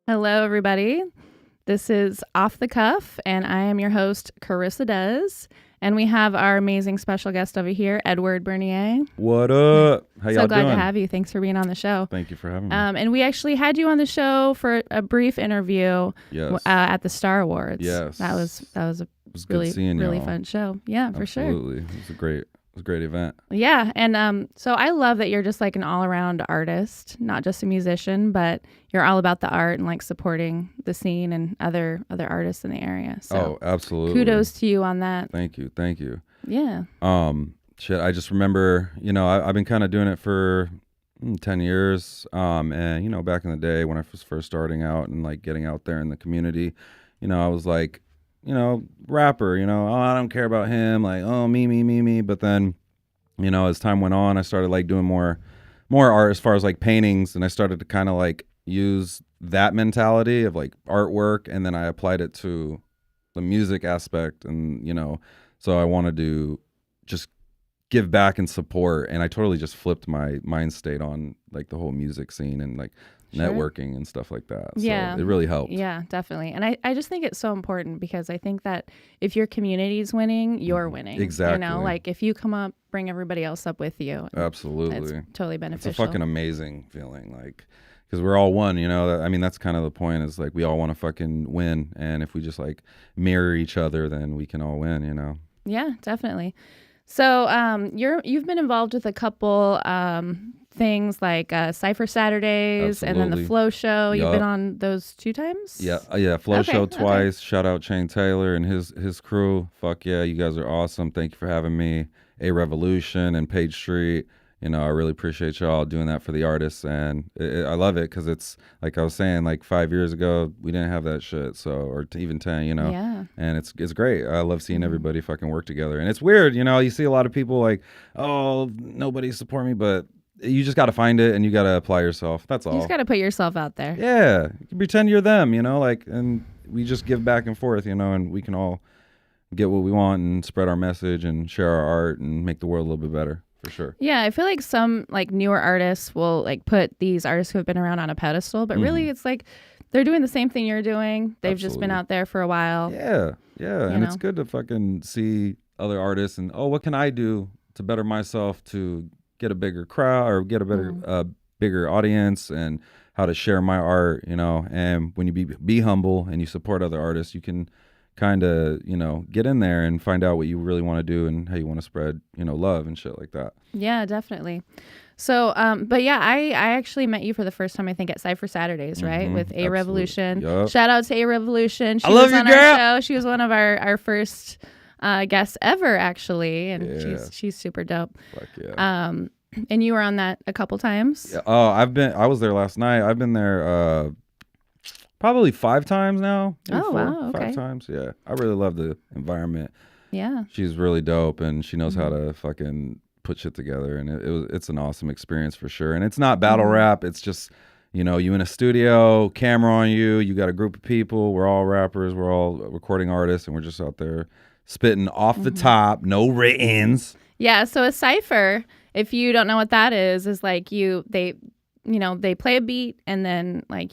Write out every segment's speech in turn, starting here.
Hello, everybody. This is Off the Cuff, and I am your host, Carissa Dez. And we have our amazing special guest over here, Edward Bernier. What up? How y'all So glad doing? to have you. Thanks for being on the show. Thank you for having me. And we actually had you on the show for a brief interview Yes. at the Star Awards. Yes. That was a It was really good seeing really y'all. fun show. Yeah, for sure. Absolutely. It was a great event. Yeah, and so I love that you're just like an all-around artist, not just a musician, but you're all about the art and like supporting the scene and other artists in the area. So Absolutely. kudos to you on that. Thank you. Thank you. Yeah. I just remember, I've been kind of doing it for 10 years. And, back in the day when I was first starting out and like getting out there in the community, I was like, rapper, oh, I don't care about him. Like, oh, me. But then, as time went on, I started like doing more art as far as like paintings. And I started to kind of like use that mentality of like artwork. And then I applied it to the music aspect. And, so I wanted to just give back and support. And I totally just flipped my mind state on like the whole music scene and like networking and stuff like that. Yeah. So it really helped. Yeah, definitely. And I just think it's so important because I think that if your community's winning, you're winning. Exactly. Like if you come up, bring everybody else up with you. Absolutely. It's totally beneficial. It's a fucking amazing feeling. Like, because we're all one, that's kind of the point is like we all want to fucking win. And if we just like mirror each other, then we can all win, Yeah, definitely. So you've been involved with a couple things like Cypher Saturdays and then the Absolutely. Flow Show. You've Yup. been on those 2 times? Yeah. Flow Okay, Show okay. twice. Shout out Shane Taylor and his crew. Fuck yeah, you guys are awesome. Thank you for having me. A Revolution and Page Street. I really appreciate y'all doing that for the artists, and I love it because it's like I was saying, like 5 years ago we didn't have that shit, so or even 10, Yeah. and it's great. I love seeing everybody fucking work together, and it's weird, you see a lot of people like, oh, nobody support me, but you just got to find it and you got to apply yourself. That's all. You just got to put yourself out there. Yeah, you can pretend you're them, and we just give back and forth, and we can all get what we want and spread our message and share our art and make the world a little bit better. For sure. Yeah, I feel like some like newer artists will like put these artists who have been around on a pedestal, but really it's like they're doing the same thing you're doing. They've just been Absolutely. out there for a while. Yeah. And it's know? good to fucking see other artists and, what can I do to better myself to get a bigger crowd or get a better, bigger audience and how to share my art, and when you be humble and you support other artists, you can kind of, get in there and find out what you really want to do and how you want to spread, love and shit like that. Yeah, definitely. So, but yeah, I actually met you for the first time, I think, at Cypher Saturdays, right? With A Revolution. Yup. Shout out to A Revolution. She I love was you, on girl. our show. She was one of our first guests ever, actually. And Yeah. she's super dope. Fuck yeah. And you were on that a couple times. Yeah. Oh, I was there last night. I've been there probably 5 times now. Maybe Oh, 4, wow, okay. 5 times. Yeah. I really love the environment. Yeah. She's really dope and she knows Mm-hmm. how to fucking put shit together, and it's an awesome experience for sure. And it's not battle Mm-hmm. rap. It's just, you in a studio, camera on you, you got a group of people, we're all rappers, we're all recording artists, and we're just out there spitting off the top, no writtens. Yeah, so a cipher, if you don't know what that is like they play a beat and then like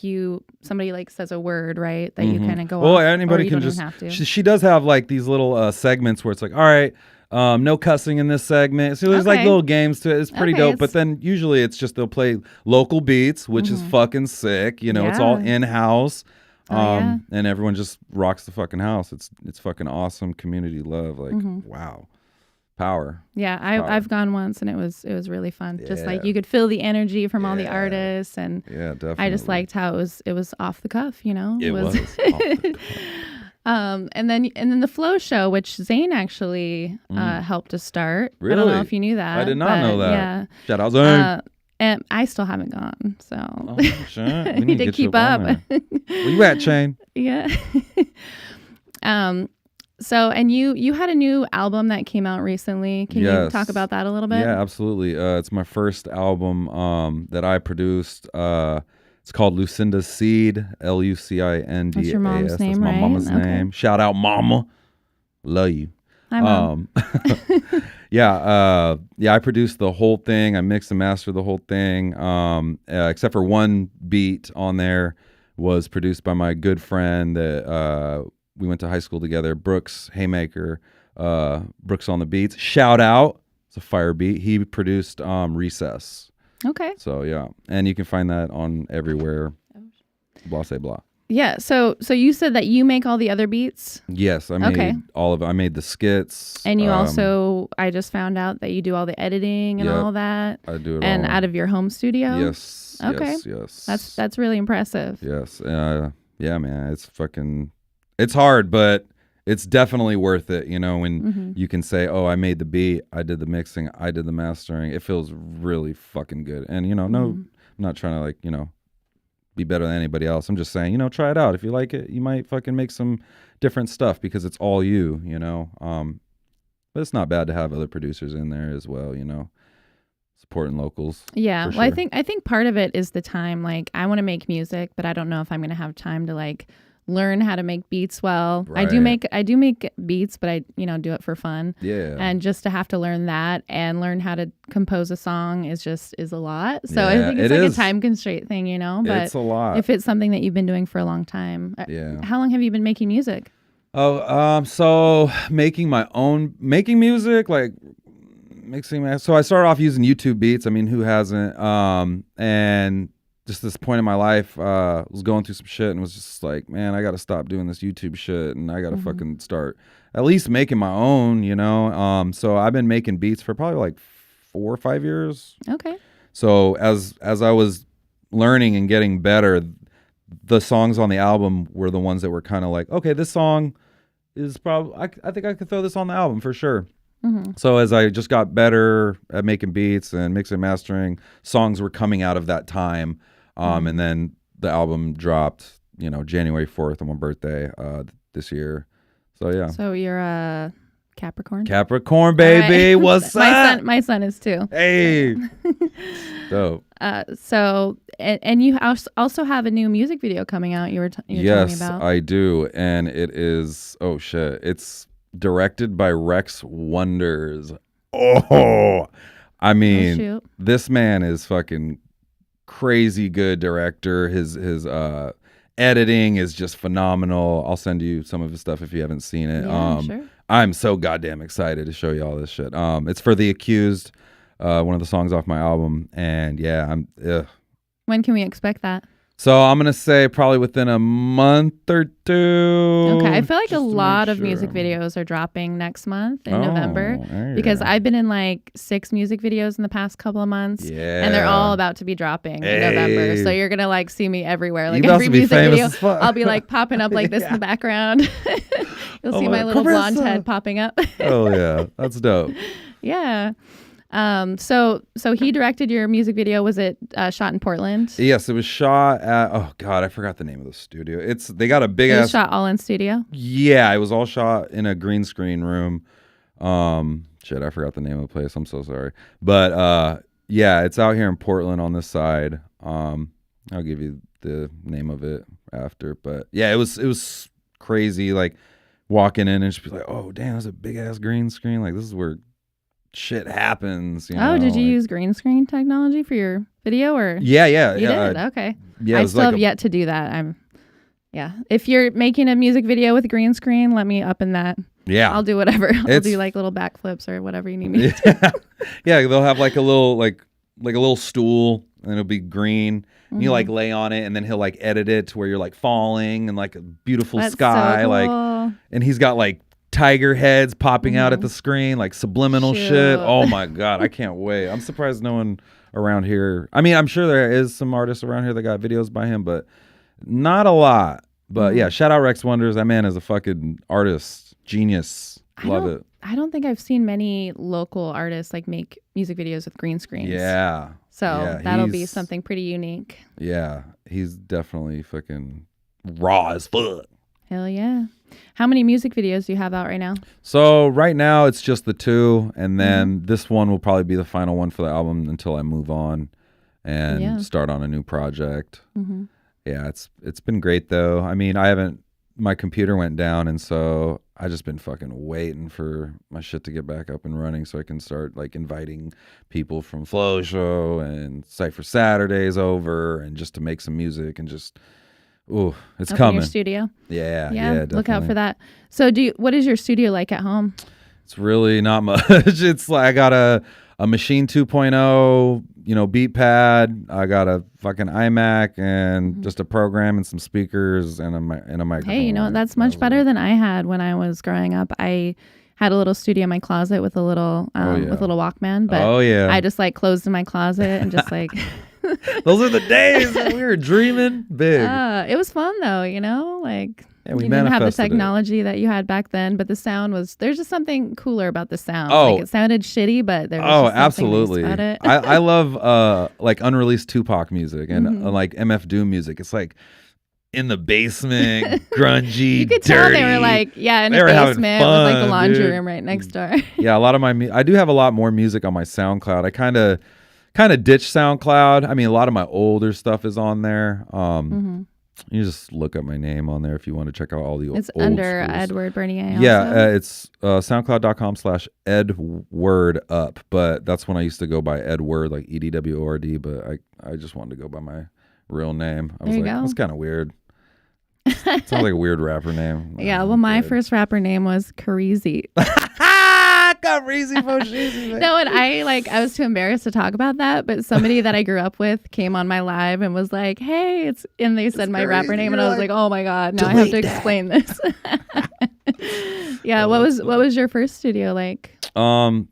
somebody like says a word, right? That you kind of go Well, off, anybody or you can don't just. even have to. She does have like these little segments where it's like, all right, no cussing in this segment. So there's like Okay. little games to it. It's pretty Okay, dope. it's- But then usually it's just they'll play local beats, which is fucking sick. It's all Yeah. in house. Yeah. And everyone just rocks the fucking house. It's fucking awesome community love. Like wow, power. Yeah, I've gone once and it was really fun. Just like Yeah. you could feel the energy from all the Yeah. artists, and Yeah, definitely. I just liked how it was off the cuff, It was. off the cuff. and then the Flow Show, which Zane actually helped to start. I don't know Really? if you knew that. I did not know but that. Yeah. Shout out Zane. And I still haven't gone, so Oh, shit. We need to get keep you on up. there. Where you at, Shane? Yeah. So, and you had a new album that came out recently. Can you Yes. talk about that a little bit? Yeah, absolutely. It's my first album that I produced. It's called Lucinda's Seed, Lucindas. That's your mom's That's name, my right? mama's Okay. name. Shout out, mama. Love you. Hi, Mom. Yeah, I produced the whole thing. I mixed and mastered the whole thing, except for one beat on there, was produced by my good friend that we went to high school together, Brooks Haymaker. Brooks on the beats. Shout out. It's a fire beat. He produced Recess. Okay. So yeah, and you can find that on everywhere. Blah say blah. Yeah. So you said that you make all the other beats, Yes, I made Okay. all of it. I made the skits. and you also, I just found out that you do all the editing and Yep. all that, I do it and all. out of your home studio. Yes. Okay. Yes. That's really impressive. Yes. Yeah, man. It's hard, but it's definitely worth it. You know, when Mm-hmm. you can say, "Oh, I made the beat, I did the mixing, I did the mastering." It feels really fucking good. And no, Mm-hmm. I'm not trying to be better than anybody else. I'm just saying, try it out. If you like it, you might fucking make some different stuff because it's all you. But it's not bad to have other producers in there as well. Supporting locals. Yeah. For Well, sure. I think part of it is the time. Like, I want to make music, but I don't know if I'm going to have time to like learn how to make beats well. Right. I do make beats, but I do it for fun. Yeah. And just to have to learn that and learn how to compose a song is a lot. So I Yeah, think it's it like is. a time constraint thing, But It's a lot. if it's something that you've been doing for a long time, Yeah. how long have you been making music? So making music, like so I started off using YouTube beats. I mean, who hasn't? And just this point in my life, was going through some shit and was just like, man, I got to stop doing this YouTube shit and I got to fucking start at least making my own, So I've been making beats for probably like 4 or 5 years. Okay. So as I was learning and getting better, the songs on the album were the ones that were kind of like, okay, this song is probably, I think I could throw this on the album for sure. Mm-hmm. So as I just got better at making beats and mixing and mastering, songs were coming out of that time. And then the album dropped, January 4th on my birthday this year. So yeah. So you're a Capricorn? Capricorn, baby. All right. What's up? My son is too. Hey. Dope. So and you also have a new music video coming out. You were telling me Yes, about. I do. And it is, oh shit. It's directed by Rex Wonders. Oh, I mean, shoot. this man is fucking crazy good director. His editing is just phenomenal. I'll send you some of his stuff if you haven't seen it. Yeah, sure. I'm so goddamn excited to show you all this shit. It's for The Accused, one of the songs off my album, and yeah, When can we expect that? so I'm gonna say probably within a month or two. Okay, I feel like just a to make lot of sure. music videos are dropping next month in Oh, November there you because go. I've been in like 6 music videos in the past couple of months. Yeah. And they're all about to be dropping in November. So you're gonna like see me everywhere. Like You about every to be music famous video, as fuck. I'll be like popping up like this in the background. You'll Oh see my my little blonde Carissa. head popping up. Oh yeah, that's dope. Yeah. So he directed your music video. Was it shot in Portland? Yes, it was shot at. Oh God, I forgot the name of the studio. They got a big It was ass. shot all in studio. Yeah, it was all shot in a green screen room. Shit, I forgot the name of the place. I'm so sorry. But yeah, it's out here in Portland on this side. I'll give you the name of it after. But yeah, it was crazy. Like walking in and just be like, oh damn, there's a big ass green screen. Like this is where shit happens. Oh, did you like- use green screen technology for your video or? Yeah, yeah, You yeah. did? Okay. Yeah, it I was still like have yet to do that. Yeah. If you're making a music video with green screen, let me up in that. yeah. I'll do whatever. I'll It's- do like little backflips or whatever you need me. Yeah, yeah. They'll have like a little stool, and it'll be green. And you Mm-hmm. like lay on it, and then he'll like edit it to where you're like falling and like a beautiful That's sky, so like. cool. And he's got like tiger heads popping out at the screen, like subliminal Shoot. shit. Oh my god, I can't wait. I'm surprised no one around here. I mean, I'm sure there is some artists around here that got videos by him, but not a lot. But yeah, shout out Rex Wonders. That man is a fucking artist, genius. Love it. I don't think I've seen many local artists like make music videos with green screens. Yeah. So Yeah, that'll be he's- something pretty unique. Yeah, he's definitely fucking raw as fuck. Hell yeah. How many music videos do you have out right now? So right now it's just the 2, and then Mm-hmm. this one will probably be the final one for the album until I move on and Yeah. start on a new project. Mm-hmm. Yeah, it's been great though. I mean, my computer went down, and so I just been fucking waiting for my shit to get back up and running so I can start like inviting people from Flow Show and Cypher Saturdays over and just to make some music and just Ooh, it's up in coming. your studio. Yeah, Look out definitely. for that. So what is your studio like at home? It's really not much. It's like I got a Machine 2.0, beat pad. I got a fucking iMac and just a program and some speakers and a microphone. Hey, that's much better than I had when I was growing up. I had a little studio in my closet with a little with a little Walkman, but I just like closed in my closet and just like those are the days that we were dreaming big. It was fun though, like we you didn't have the technology that you had back then, but the sound there's just something cooler about the sound. Like it sounded shitty, but there was just absolutely. Nice about it. I love like unreleased Tupac music and like MF Doom music. It's like in the basement, grungy, you could dirty. tell they were like, in the basement with like the laundry room right next door. Yeah, a lot of I do have a lot more music on my SoundCloud. I kind of ditched SoundCloud. I mean, a lot of my older stuff is on there. You just look up my name on there if you want to check out all the old. It's under Edward Bernier. Yeah, it's soundcloud.com/edwardup, but that's when I used to go by Edward, like EDWORD, but I just wanted to go by my real name. I was like, that's kind of weird. Sounds like a weird rapper name. Yeah, well, my first rapper name was Karizi. No, and I was too embarrassed to talk about that, but somebody that I grew up with came on my live and was like, "Hey, and they said my rapper name, and I was like, "Oh my god, now I have to explain this." Yeah, what was your first studio like? Same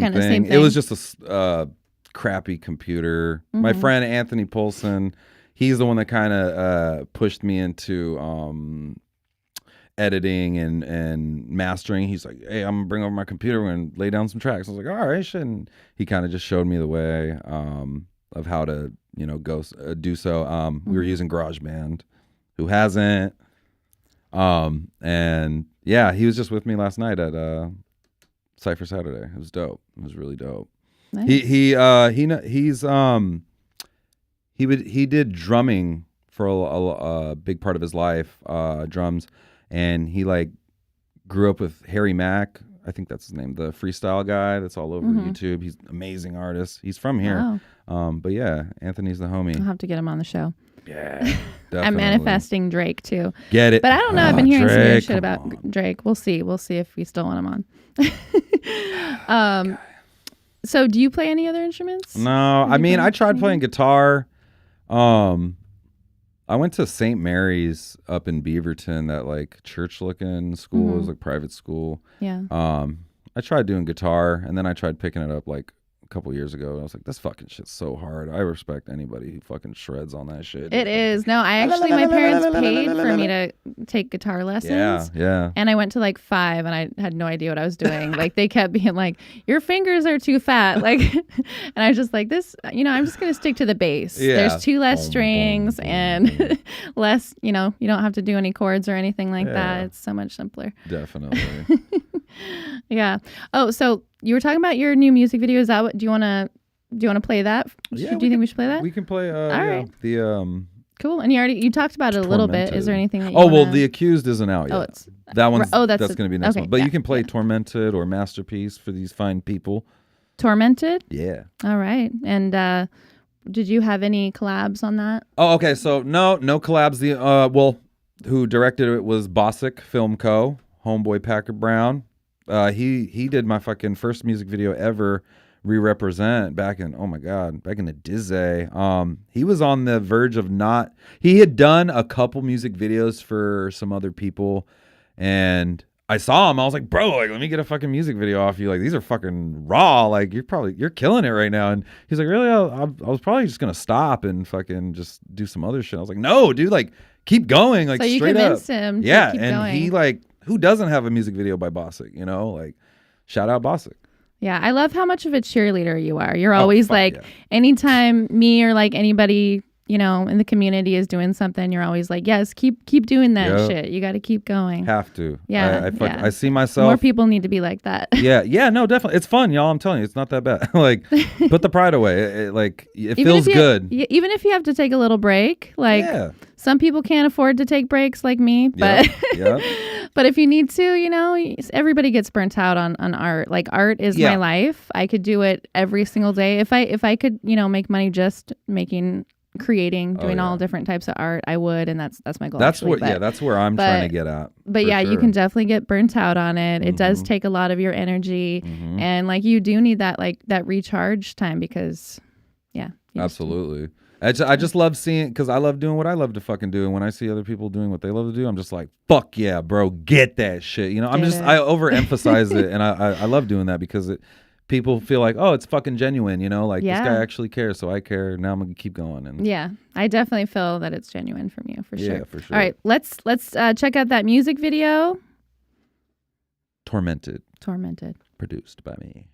thing. It was just a crappy computer. My friend Anthony Polson, he's the one that kind of pushed me into editing and mastering. He's like, "Hey, I'm gonna bring over my computer and lay down some tracks." I was like, "All right, shit." And he kind of just showed me the way of how to go do so. We were using GarageBand. Who hasn't? And yeah, he was just with me last night at Cypher Saturday. It was dope. It was really dope. Nice. He did drumming for a big part of his life, drums. And he like grew up with Harry Mack. I think that's his name, the freestyle guy that's all over YouTube. He's an amazing artist. He's from here. Wow. But yeah, Anthony's the homie. I'll have to get him on the show. Yeah, definitely. I'm manifesting Drake too. Get it. But I don't know. I've been hearing some weird shit about Drake. We'll see. We'll see if we still want him on. So do you play any other instruments? No, I mean, I tried playing guitar. I went to St. Mary's up in Beaverton, that like church-looking school. It was like private school. Yeah. I tried doing guitar, and then I tried picking it up like a couple years ago. And I was like, this fucking shit's so hard. I respect anybody who fucking shreds on that shit. It is. No, my parents paid for me to take guitar lessons. Yeah. And I went to like 5 and I had no idea what I was doing. Like they kept being like, your fingers are too fat. Like, and I was just like, this, I'm just going to stick to the bass. Yeah. There's 2 less strings and less, you don't have to do any chords or anything like that. It's so much simpler. Definitely. Yeah. Oh, so you were talking about your new music video. Is that what, do you want to play that? Yeah, do you think we should play that? We can play, all right. the, cool. And you talked about it a little bit. Is there anything that you well, The Accused isn't out yet. Oh, it's that one's that's going to be next one. But you can play Tormented or Masterpiece for these fine people. Tormented? Yeah. All right. And did you have any collabs on that? Oh, okay. So no collabs. Who directed it was Bosick Film Co. Homeboy Packer Brown. He did my fucking first music video ever, Re-Represent, back in the Dizzy. He was on the verge of he had done a couple music videos for some other people, and I saw him. I was like, bro, like, let me get a fucking music video off you. Like, these are fucking raw. Like, you're killing it right now. And he's like, really? I was probably just gonna stop and fucking just do some other shit. I was like, no, dude, like, keep going. Like, so you straight convinced up. him. Yeah, to keep and going. he like, who doesn't have a music video by Bosick? Like, shout out Bosick. Yeah, I love how much of a cheerleader you are. You're always anytime me or like anybody, in the community is doing something, you're always like, yes, keep doing that shit. You got to keep going. Have to. Yeah, I see myself. More people need to be like that. Yeah, no, definitely. It's fun, y'all. I'm telling you, it's not that bad. Like, put the pride away. It feels good. Even if you have to take a little break, like some people can't afford to take breaks like me, but but if you need to, everybody gets burnt out on art. Like, art is my life. I could do it every single day. If I could, make money just making creating, doing yeah. all different types of art, I would, and that's my goal. That's actually, what, but, yeah, that's where I'm trying to get at. But for yeah, sure. you can definitely get burnt out on it. It does Mhm. take a lot of your energy, Mhm. and like you do need that like that recharge time because, yeah, you just- Absolutely. I just love seeing, because I love doing what I love to fucking do, and when I see other people doing what they love to do, I'm just like, fuck yeah, bro, get that shit. You know, Get it. I overemphasize it, and I love doing that because people feel like, oh, it's fucking genuine. You know, like this Yeah. guy actually cares, so I care. Now I'm gonna keep going. And Yeah, I definitely feel that it's genuine from you for sure. yeah, for sure. All right, let's check out that music video. Tormented, Tormented. produced by me.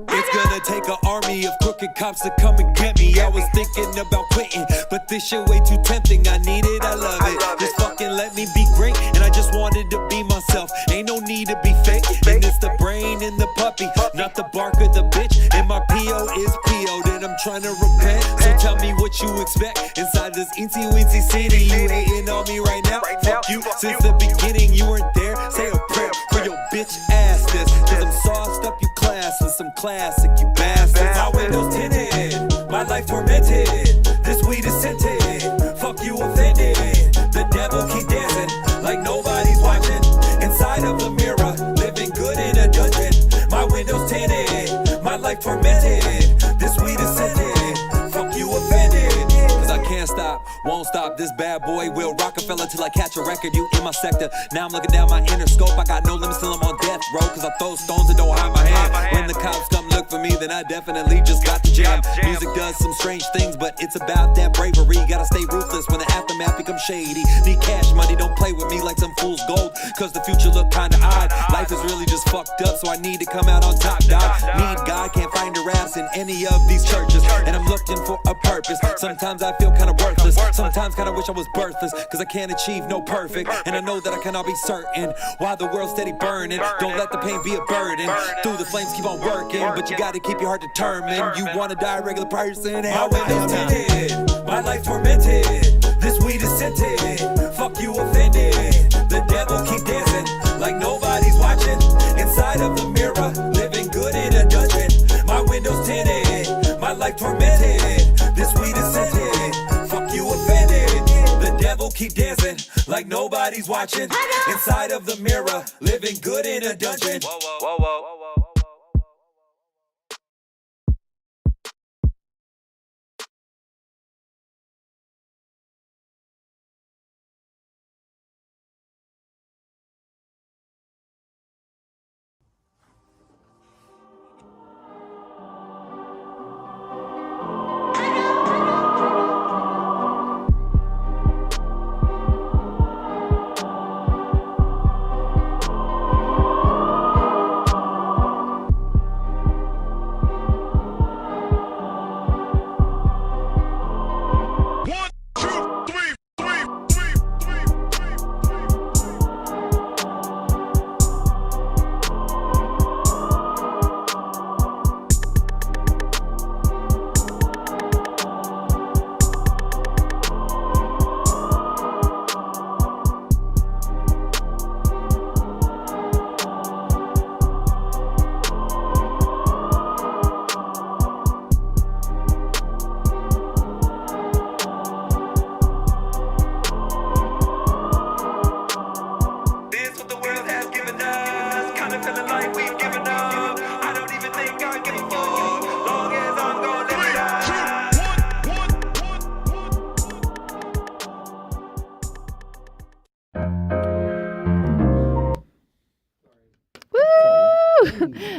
It's gonna take an army of crooked cops to come and get me. I was thinking about quitting, but this shit way too tempting. I need it, I love it. Just fucking let me be great, and I just wanted to be myself. Ain't no need to be fake. And it's the brain and the puppy, not the bark of the bitch. And my PO is PO'd, and I'm trying to repent. So tell me what you expect inside this eensy weensy city. You hating on me right now? Fuck you. Since the beginning, you weren't there. Say a prayer for your bitch ass this. Cause I'm sauced up, you class with some classic, you bastards. My windows tinted, my life tormented. This weed is scented. Fuck you offended. The devil keep dancing like nobody's watching. Inside of the mirror, living good in a dungeon. My windows tinted, my life tormented. This weed is scented. Fuck you offended. Cause I can't stop, won't stop. This bad boy will Rockefeller till I catch a record. You in my sector. Now I'm looking down my inner scope. I got no limits till I'm on death row. Cause I throw stones and don't hide my hand. When the cops come look for me, then I definitely just got the jam. Music does some strange things, but it's about that bravery. Gotta stay ruthless when the aftermath becomes shady. Need cash money, don't play with me like some fool's gold. Cause the future look kinda odd. Life is really just fucked up, so I need to come out on top, dog. Need God, can't find a ass in any of these churches. And I'm looking for a purpose. Sometimes I feel kinda worthless. Sometimes kinda wish I was birthless. Cause I can't achieve no perfect. And I know that I cannot be certain. Why the world's steady burning. Don't let the pain be a burden. Through the flames keep on working. But you gotta keep your heart determined. You wanna die a regular person. My windows tinted, my life tormented. This weed is scented. Fuck you offended. The devil keep dancing like nobody's watching. Inside of the mirror, living good in a dungeon. My windows tinted, my life tormented. This weed is scented. Fuck you offended. The devil keep dancing like nobody's watching. Inside of the mirror, living good in a dungeon. Whoa, whoa, whoa, whoa.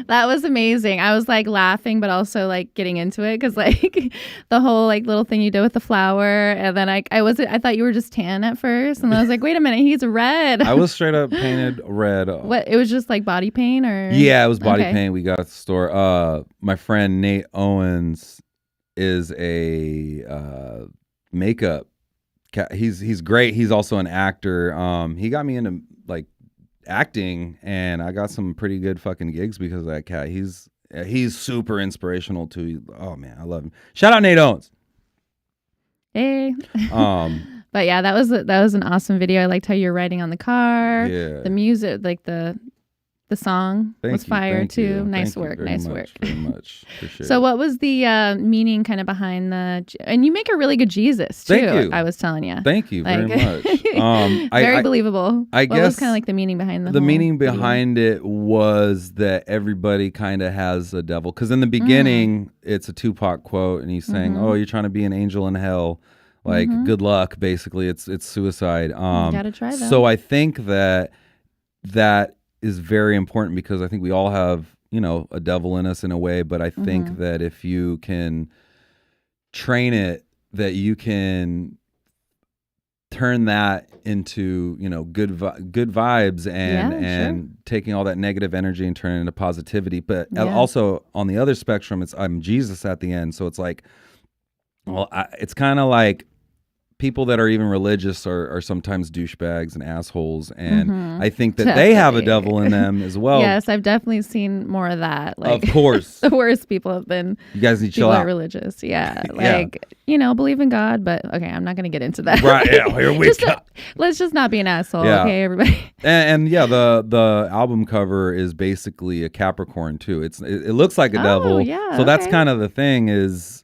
That was amazing. I was like laughing, but also like getting into it because like the whole like little thing you did with the flower, and then I thought you were just tan at first, and I was like, wait a minute, he's red. I was straight up painted red. What? It was just like body paint, or Yeah, it was body Okay. paint. We got at the store. My friend Nate Owens is a makeup. He's great. He's also an actor. He got me into like acting, and I got some pretty good fucking gigs because of that cat. He's he's super inspirational too. Oh man, I love him. Shout out Nate Owens. Hey. Um, But yeah, that was an awesome video. I liked how you were riding on the car. yeah. The music, like the song Thank was you, fire thank too. you, Nice thank you work. very Nice much, work. Very much. Appreciate So it. what was the meaning kind of behind and you make a really good Jesus too. Thank you. I was telling you. Thank you very much. Very believable. I what was guess kind of like the meaning behind the whole meaning video? behind it was that everybody kind of has a devil. Because in the beginning, it's a Tupac quote, and he's saying, "Oh, you're trying to be an angel in hell. Like, good luck." Basically, it's suicide. Gotta try that. So I think that is very important because I think we all have, a devil in us in a way. But I think that if you can train it, that you can turn that into good vibes and taking all that negative energy and turning it into positivity. But also on the other spectrum, I'm Jesus at the end. So it's like, well, it's kind of like people that are even religious are sometimes douchebags and assholes, and I think that they have a devil in them as well. Yes, I've definitely seen more of that. Like, of course, the worst people have been. You guys need to chill people out. Are religious, yeah. Like believe in God, but okay, I'm not going to get into that. Right? Yeah, here we go. Let's just not be an asshole, Yeah. okay, everybody. And the album cover is basically a Capricorn too. It looks like a devil. Yeah, so that's okay. kind of the thing is.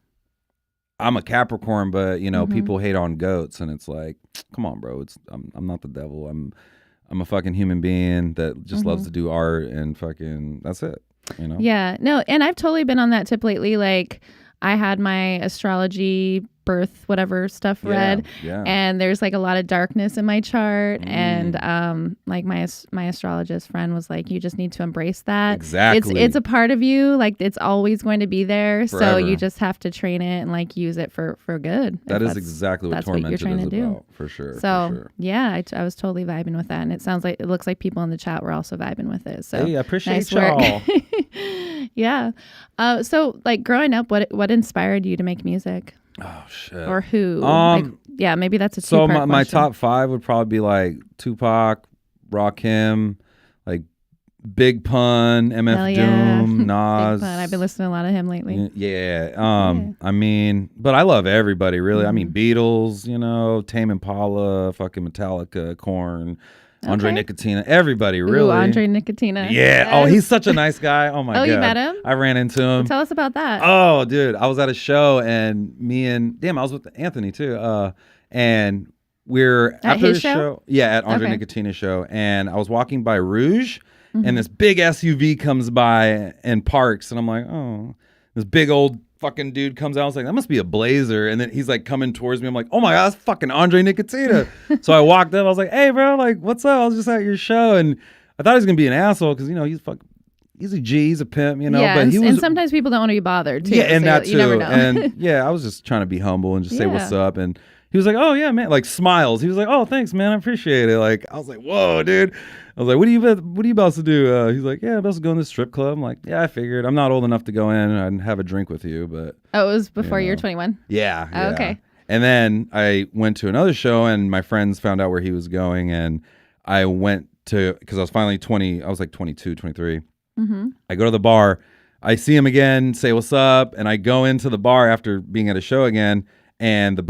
I'm a Capricorn, but people hate on goats, and it's like, come on, bro. I'm not the devil. I'm a fucking human being that just loves to do art and fucking that's it. Yeah, no, and I've totally been on that tip lately. Like, I had my astrology birth whatever stuff read, and there's like a lot of darkness in my chart, and like my astrologist friend was like, you just need to embrace that. Exactly. It's a part of you, like it's always going to be there. Forever. So you just have to train it and like use it for good. That is exactly what Tormented you're trying is to do. about, for sure. So for sure. yeah, I was totally vibing with that, and it looks like people in the chat were also vibing with it. So hey, I appreciate nice y'all. Yeah. So like growing up, what inspired you to make music? Oh shit. Or who? Maybe that's a so two-part my question. top 5 would probably be like Tupac, Rakim, like Big Pun, MF Hell yeah. Doom, Big Nas. Pun. I've been listening to a lot of him lately. Yeah. I mean, but I love everybody really. I mean, Beatles, Tame Impala, fucking Metallica, Korn, Andre Nicotina, everybody really. Ooh, Andre Nicotina. Yeah. Yes. Oh, he's such a nice guy. Oh my god. You met him? I ran into him. Tell us about that. Oh, dude, I was at a show and I was with Anthony too. And we're At after his the show? Yeah, at Andre Nicotina show, and I was walking by Rouge, and this big SUV comes by and parks, and I'm like, oh, this big old fucking dude comes out. I was like, that must be a Blazer, and then he's like coming towards me. I'm like, oh my god, that's fucking Andre Nicotina. So I walked up. I was like, hey, bro, like, what's up? I was just at your show, and I thought he was gonna be an asshole because he's a G, he's a pimp, Yeah, but he was. and sometimes people don't want to be bothered too. Yeah, and so that too. You never know. And yeah, I was just trying to be humble and just say what's up. And he was like, oh yeah, man, like smiles. He was like, oh, thanks, man, I appreciate it. Like, I was like, whoa, dude. I was like, what are you about to do? He's like, yeah, I'm about to go in this strip club. I'm like, yeah, I figured. I'm not old enough to go in and have a drink with you, but. Oh, it was before you were 21? Yeah. Oh, okay. And then I went to another show, and my friends found out where he was going, and I went to, because I was finally 20, I was like 22, 23. I go to the bar, I see him again, say what's up, and I go into the bar after being at a show again, and the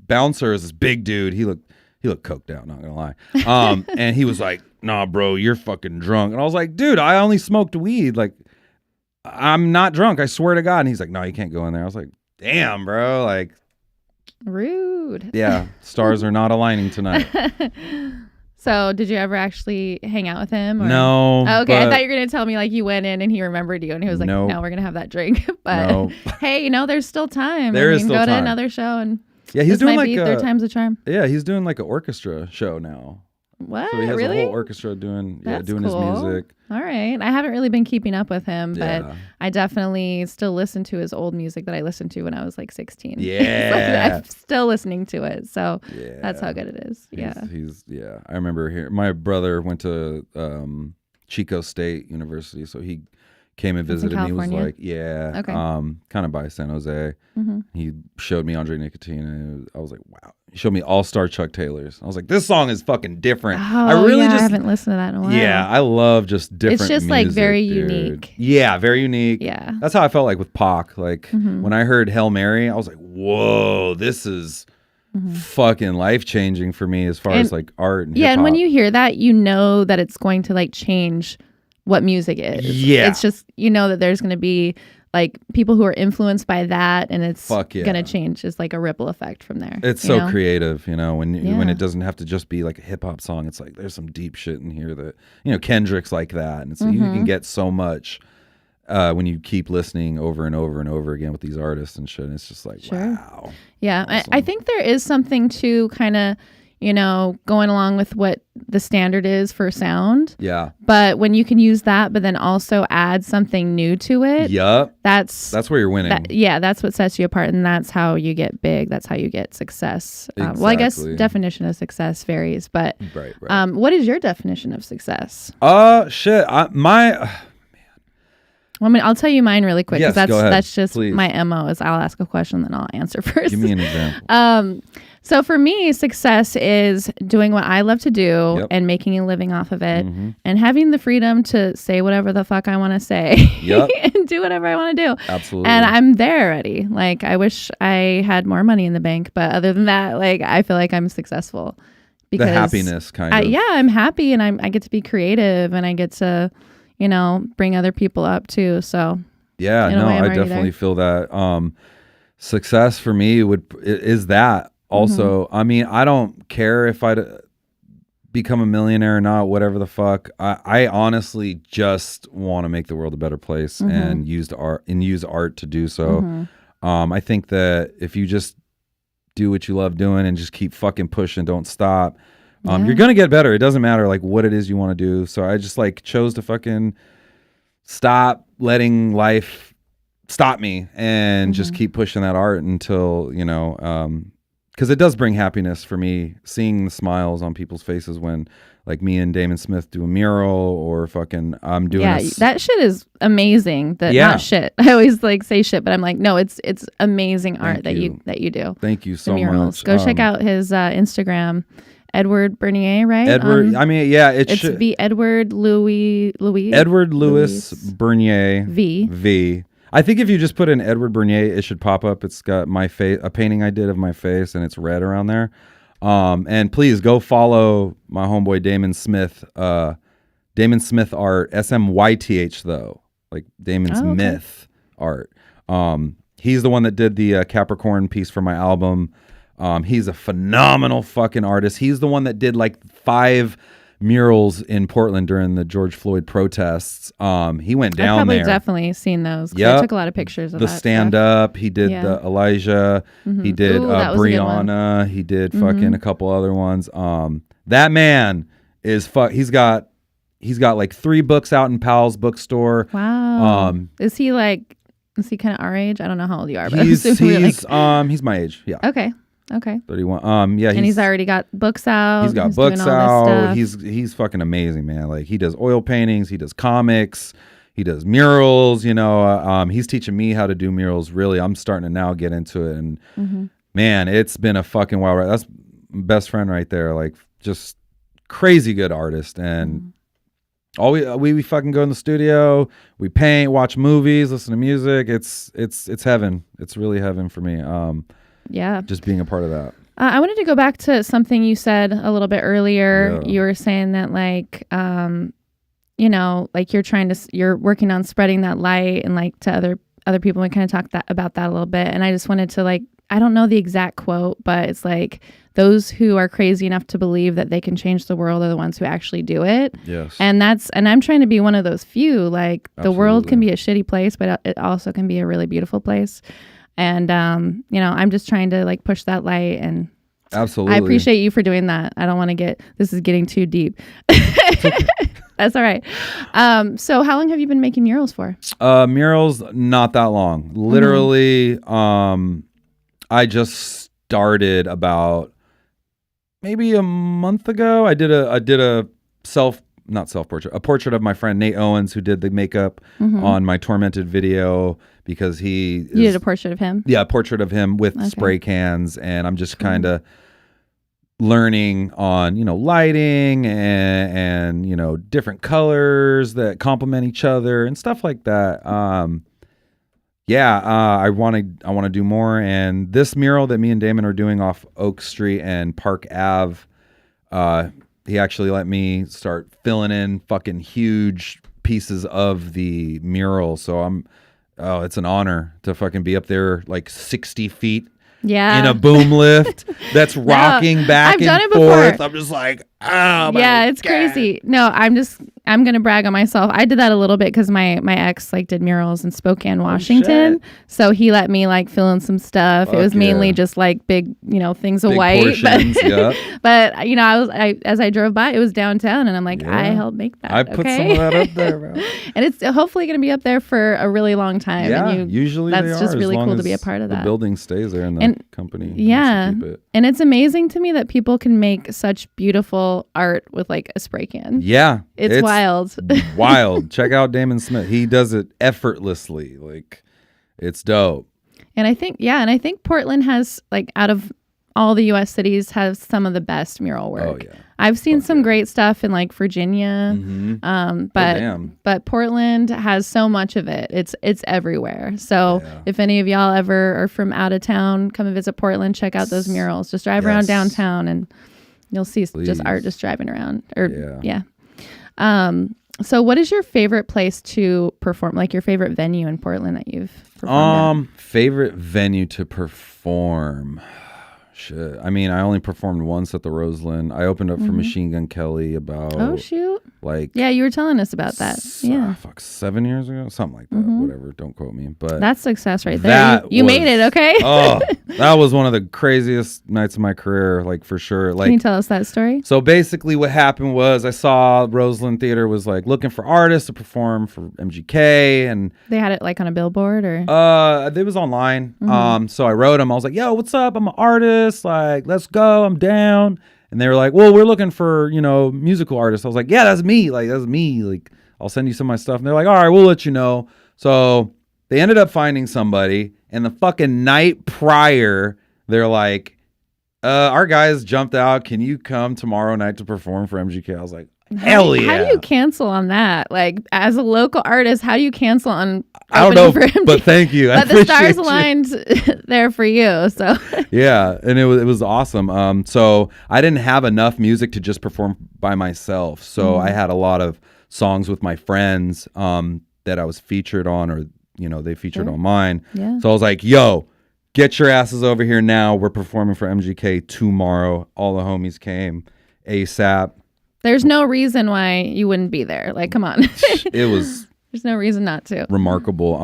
bouncer is this big dude. He looked coked out, not gonna lie. And he was like, nah, bro, you're fucking drunk. And I was like, dude, I only smoked weed. Like, I'm not drunk, I swear to God. And he's like, no, you can't go in there. I was like, damn, bro, like, rude. Yeah, stars are not aligning tonight. So, did you ever actually hang out with him? Or? No. Oh, okay, I thought you were gonna tell me like you went in and he remembered you and he was like, Nope. "No, we're gonna have that drink." But Nope. hey, there's still time. There is still go to time. another show and Yeah, he's this doing might like be third time's a charm. Yeah, he's doing like an orchestra show now. What? So he has Really? a whole orchestra doing That's his cool. music. All right. I haven't really been keeping up with him, but Yeah. I definitely still listen to his old music that I listened to when I was like 16. Yeah. I'm still listening to it. So Yeah. that's how good it is. Yeah. He's I remember my brother went to Chico State University, so he came and visited me. Was like, yeah, okay. Kind of by San Jose. Mm-hmm. He showed me Andre Nicotine, and I was like, wow. He showed me All Star Chuck Taylors. I was like, this song is fucking different. I haven't listened to that in a while. Yeah, I love just different. It's just music, like very dude. unique. Yeah, very unique. Yeah, that's how I felt like with Pac. Like when I heard Hail Mary, I was like, whoa, this is fucking life changing for me as far as like art and hip-hop. And when you hear that, you know that it's going to like change what music is. Yeah, it's just that there's going to be like people who are influenced by that, and it's gonna change. It's like a ripple effect from there. It's so creative, when it doesn't have to just be like a hip hop song. It's like there's some deep shit in here that Kendrick's like that, and so you can get so much when you keep listening over and over and over again with these artists and shit. And it's just like wow. Yeah, awesome. I think there is something to kind of going along with what the standard is for sound. Yeah. But when you can use that, but then also add something new to it. Yup. That's where you're winning. That's what sets you apart, and that's how you get big. That's how you get success. Exactly. Well, I guess definition of success varies, but right. What is your definition of success? Shit. Well, I mean, I'll tell you mine really quick because that's just please. My MO is I'll ask a question, then I'll answer first. Give me an example. So for me, success is doing what I love to do and making a living off of it and having the freedom to say whatever the fuck I want to say and do whatever I want to do. Absolutely. And I'm there already. Like, I wish I had more money in the bank, but other than that, like, I feel like I'm successful. Because the happiness kind of. Yeah, I'm happy, and I get to be creative, and I get to, bring other people up too. So yeah, no, I definitely feel that. Success for me is that. Also, I mean, I don't care if I become a millionaire or not, whatever the fuck. I honestly just want to make the world a better place and use art to do so. I think that if you just do what you love doing and just keep fucking pushing, don't stop, you're going to get better. It doesn't matter like what it is you want to do. So I just like chose to fucking stop letting life stop me and just keep pushing that art until, because it does bring happiness for me, seeing the smiles on people's faces when, like, me and Damon Smith do a mural or fucking I'm doing. Yeah, that shit is amazing. Not shit. I always like say shit, but I'm like, no, it's amazing art that you do. Thank you so much. Go check out his Instagram, Edward Bernier, right? Edward. I mean, yeah, it should be Edward Louis. Edward Louis Bernier V. I think if you just put in Edward Bernier, it should pop up. It's got my face, a painting I did of my face, and it's red around there. And please go follow my homeboy Damon Smith. Damon Smith art, SMYTH though, like Damon's Myth art. He's the one that did the Capricorn piece for my album. He's a phenomenal fucking artist. He's the one that did like 5 murals in Portland during the George Floyd protests. He went down there. I've probably definitely seen those. I took a lot of pictures of the stand up. He did the Elijah. He did Brianna. He did fucking a couple other ones. That man is he's got like 3 books out in Powell's bookstore. Wow. Is he kind of our age? I don't know how old you are, but he's my age. Yeah. Okay. 31. Yeah. And he's already got books out. He's got books out. He's fucking amazing, man. Like, he does oil paintings. He does comics. He does murals. He's teaching me how to do murals. Really, I'm starting to now get into it. And man, it's been a fucking wild ride. That's best friend right there. Like, just crazy good artist. And all we fucking go in the studio. We paint, watch movies, listen to music. It's heaven. It's really heaven for me. Yeah. Just being a part of that. I wanted to go back to something you said a little bit earlier. Yeah. You were saying that like, like you're working on spreading that light and like to other people. We kind of talked about that a little bit. And I just wanted to like, I don't know the exact quote, but it's like those who are crazy enough to believe that they can change the world are the ones who actually do it. Yes. And I'm trying to be one of those few. Like, the world can be a shitty place, but it also can be a really beautiful place. And, I'm just trying to like push that light, and absolutely, I appreciate you for doing that. I don't want to this is getting too deep. That's all right. So how long have you been making murals for? Murals, not that long. Literally, I just started about maybe a month ago. I did a a portrait of my friend Nate Owens, who did the makeup on my Tormented video, because you did a portrait of him. Yeah, a portrait of him with spray cans, and I'm just kind of learning on lighting and different colors that complement each other and stuff like that. I want to do more. And this mural that me and Damon are doing off Oak Street and Park Ave, he actually let me start filling in fucking huge pieces of the mural. So it's an honor to fucking be up there like 60 feet in a boom lift that's rocking back I've done and it before. forth. I'm just like, oh my yeah, it's God. crazy. No, I'm gonna brag on myself. I did that a little bit because my ex like did murals in Spokane, Washington. So he let me like fill in some stuff. It was mainly just like big, things of Big white. portions, But as I drove by, it was downtown, and I'm like, I helped make that. I put some of that up there, bro. And it's hopefully gonna be up there for a really long time. Yeah, and usually that's just as really long cool to as be a part of that. The building stays there, and the company. Yeah, keep it. And it's amazing to me that people can make such beautiful art with like a spray can. Yeah, it's wild. Wild. Check out Damon Smith. He does it effortlessly. Like, it's dope. And I think Portland has, like, out of all the U.S. cities, has some of the best mural work. Oh yeah. I've seen some great stuff in like Virginia, but Portland has so much of it. It's everywhere. So if any of y'all ever are from out of town, come and visit Portland, check out those murals. Just drive around downtown and you'll see just art just driving around. So what is your favorite place to perform? Like your favorite venue in Portland that you've performed at? Favorite venue to perform. Shit. I mean, I only performed once at the Roseland. I opened up for Machine Gun Kelly about you were telling us about that. 7 years ago, something like that. Whatever, don't quote me. But that's success right there. You made it, okay? That was one of the craziest nights of my career, like for sure. Like, can you tell us that story? So basically, what happened was I saw Roseland Theater was like looking for artists to perform for MGK, and they had it like on a billboard, or it was online. So I wrote them. I was like, "Yo, what's up? I'm an artist. Like, let's go. I'm down." And they were like, "Well, we're looking for, musical artists." I was like, "Yeah, that's me. Like, that's me. Like, I'll send you some of my stuff." And they're like, "All right, we'll let you know." So they ended up finding somebody, and the fucking night prior, they're like, "Our guys jumped out. Can you come tomorrow night to perform for MGK?" I was like, hell yeah. How do you cancel on that? Like, as a local artist, how do you cancel on I don't know, for MGK? But thank you. But the stars aligned there for you. So yeah, and it was awesome. So I didn't have enough music to just perform by myself. So I had a lot of songs with my friends that I was featured on, or they featured on mine. Yeah. So I was like, "Yo, get your asses over here now. We're performing for MGK tomorrow." All the homies came ASAP. There's no reason why you wouldn't be there. Like, come on. It was. There's no reason not to. Remarkable.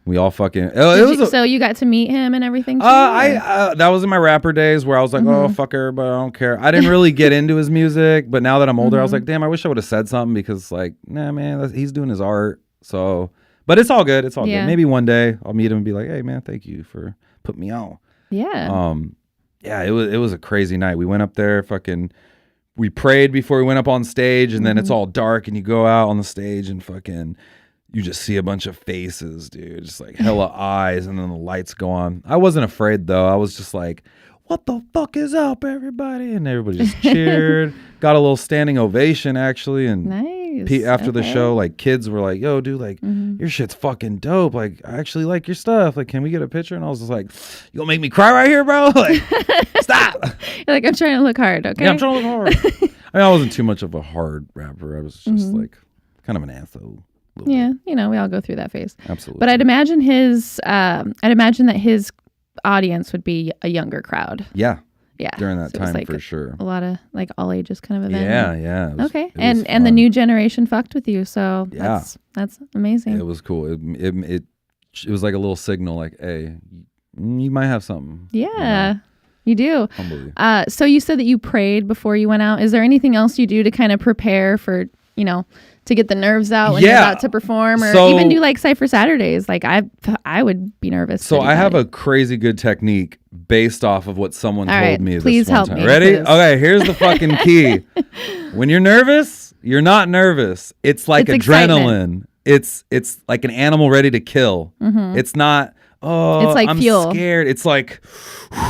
We all fucking. So you got to meet him and everything. Too, that was in my rapper days where I was like, "Oh, fuck everybody, I don't care." I didn't really get into his music, but now that I'm older, I was like, "Damn, I wish I would have said something," because like, nah, man, he's doing his art. So, but it's all good. It's all good. Maybe one day I'll meet him and be like, "Hey, man, thank you for putting me on." Yeah. It was a crazy night. We went up there, we prayed before we went up on stage, and then it's all dark, and you go out on the stage and fucking, you just see a bunch of faces, dude, just like hella eyes, and then the lights go on. I wasn't afraid though. I was just like, "What the fuck is up, everybody?" And everybody just cheered. Got a little standing ovation actually, and nice. After the show, like kids were like, "Yo, dude, like your shit's fucking dope. Like, I actually like your stuff. Like, can we get a picture?" And I was just like, "You gonna make me cry right here, bro? Like, stop." You're like, "I'm trying to look hard, okay?" Yeah, I'm trying to look hard. I mean, I wasn't too much of a hard rapper. I was just like kind of an asshole. Yeah, we all go through that phase. Absolutely. But I'd imagine that his audience would be a younger crowd. Yeah. Yeah. During that time, like for sure. A lot of like all ages kind of event. Yeah. Okay. And the new generation fucked with you, so yeah, that's amazing. It was cool. It was like a little signal, like, "Hey, you might have something." Yeah. You do. Humbly. So you said that you prayed before you went out. Is there anything else you do to kind of prepare for, to get the nerves out when you're about to perform, or even do like Cypher Saturdays? Like I would be nervous. So I have a crazy good technique based off of what someone told me. Please this one help time. me. Ready? Okay, here's the fucking key. When you're nervous, You're not nervous. It's like It's adrenaline. It's like an animal ready to kill. It's not, oh, It's like I'm fuel. scared. It's like,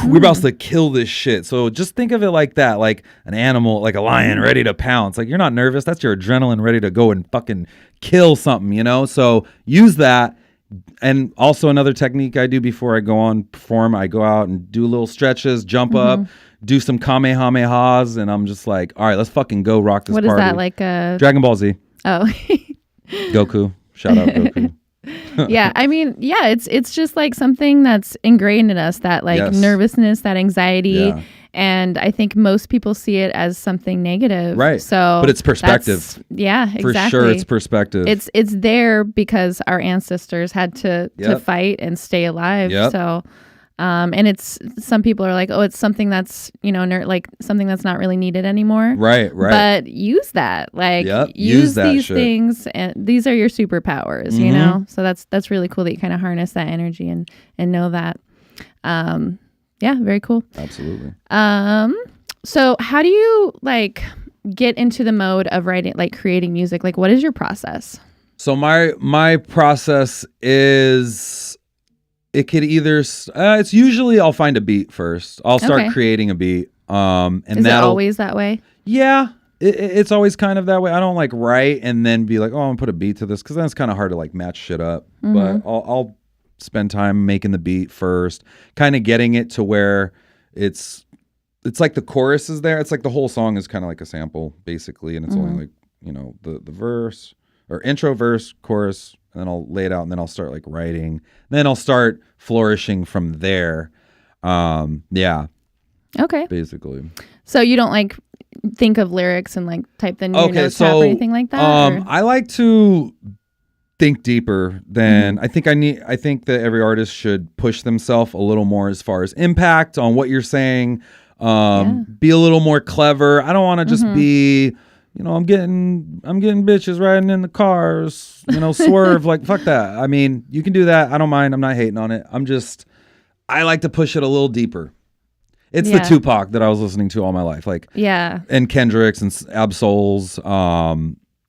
we're about to kill this shit. So just think of it like that, like an animal, like a lion ready to pounce. Like, you're not nervous. That's your adrenaline ready to go and fucking kill something, you know? So use that. And also another technique I do before I go on perform, I go out and do little stretches, jump up, do some kamehamehas, and I'm just like, all right, let's fucking go rock this What party. is that, like a... Dragon Ball Z. Oh. Goku. Shout out Goku. Yeah, I mean, yeah, it's just like something that's ingrained in us, that like Yes. nervousness, that anxiety. Yeah. And I think most people see it as something negative. Right. So But it's perspective. Yeah, exactly. For sure, it's perspective. It's there because our ancestors had to Yep. fight and stay alive. Yep. So and it's, some people are like, oh, it's something that's, you know, like something that's not really needed anymore. right. But use that, like, Yep, use use that these shit. things, and these are your superpowers, you know. So that's really cool that you kind of harness that energy and know that. Yeah, very cool. Absolutely. So how do you like get into the mode of writing, like creating music? Like, what is your process? So my process is, it could either it's usually I'll find a beat first. I'll start Okay. creating a beat. And Is it that'll always that way? Yeah, it's always kind of that way. I don't like write and then be like, oh, I'm gonna put a beat to this, because then it's kind of hard to like match shit up. But I'll spend time making the beat first, kind of getting it to where it's like the chorus is there. It's like the whole song is kind of like a sample basically, and it's only like, you know, the verse or intro, verse, chorus, and then I'll lay it out, and then I'll start like writing. Then I'll start flourishing from there. Yeah, Okay. basically. So you don't like think of lyrics and like type them in your Okay, notes app so or anything like that? or- I like to think deeper than I think that every artist should push themselves a little more as far as impact on what you're saying. Be a little more clever. I don't want to just be, you know, I'm getting bitches riding in the cars, you know, swerve. Like, fuck that. I mean, you can do that. I don't mind. I'm not hating on it. I like to push it a little deeper. It's the Yeah. Tupac that I was listening to all my life. Like, yeah. and Kendricks and Absols.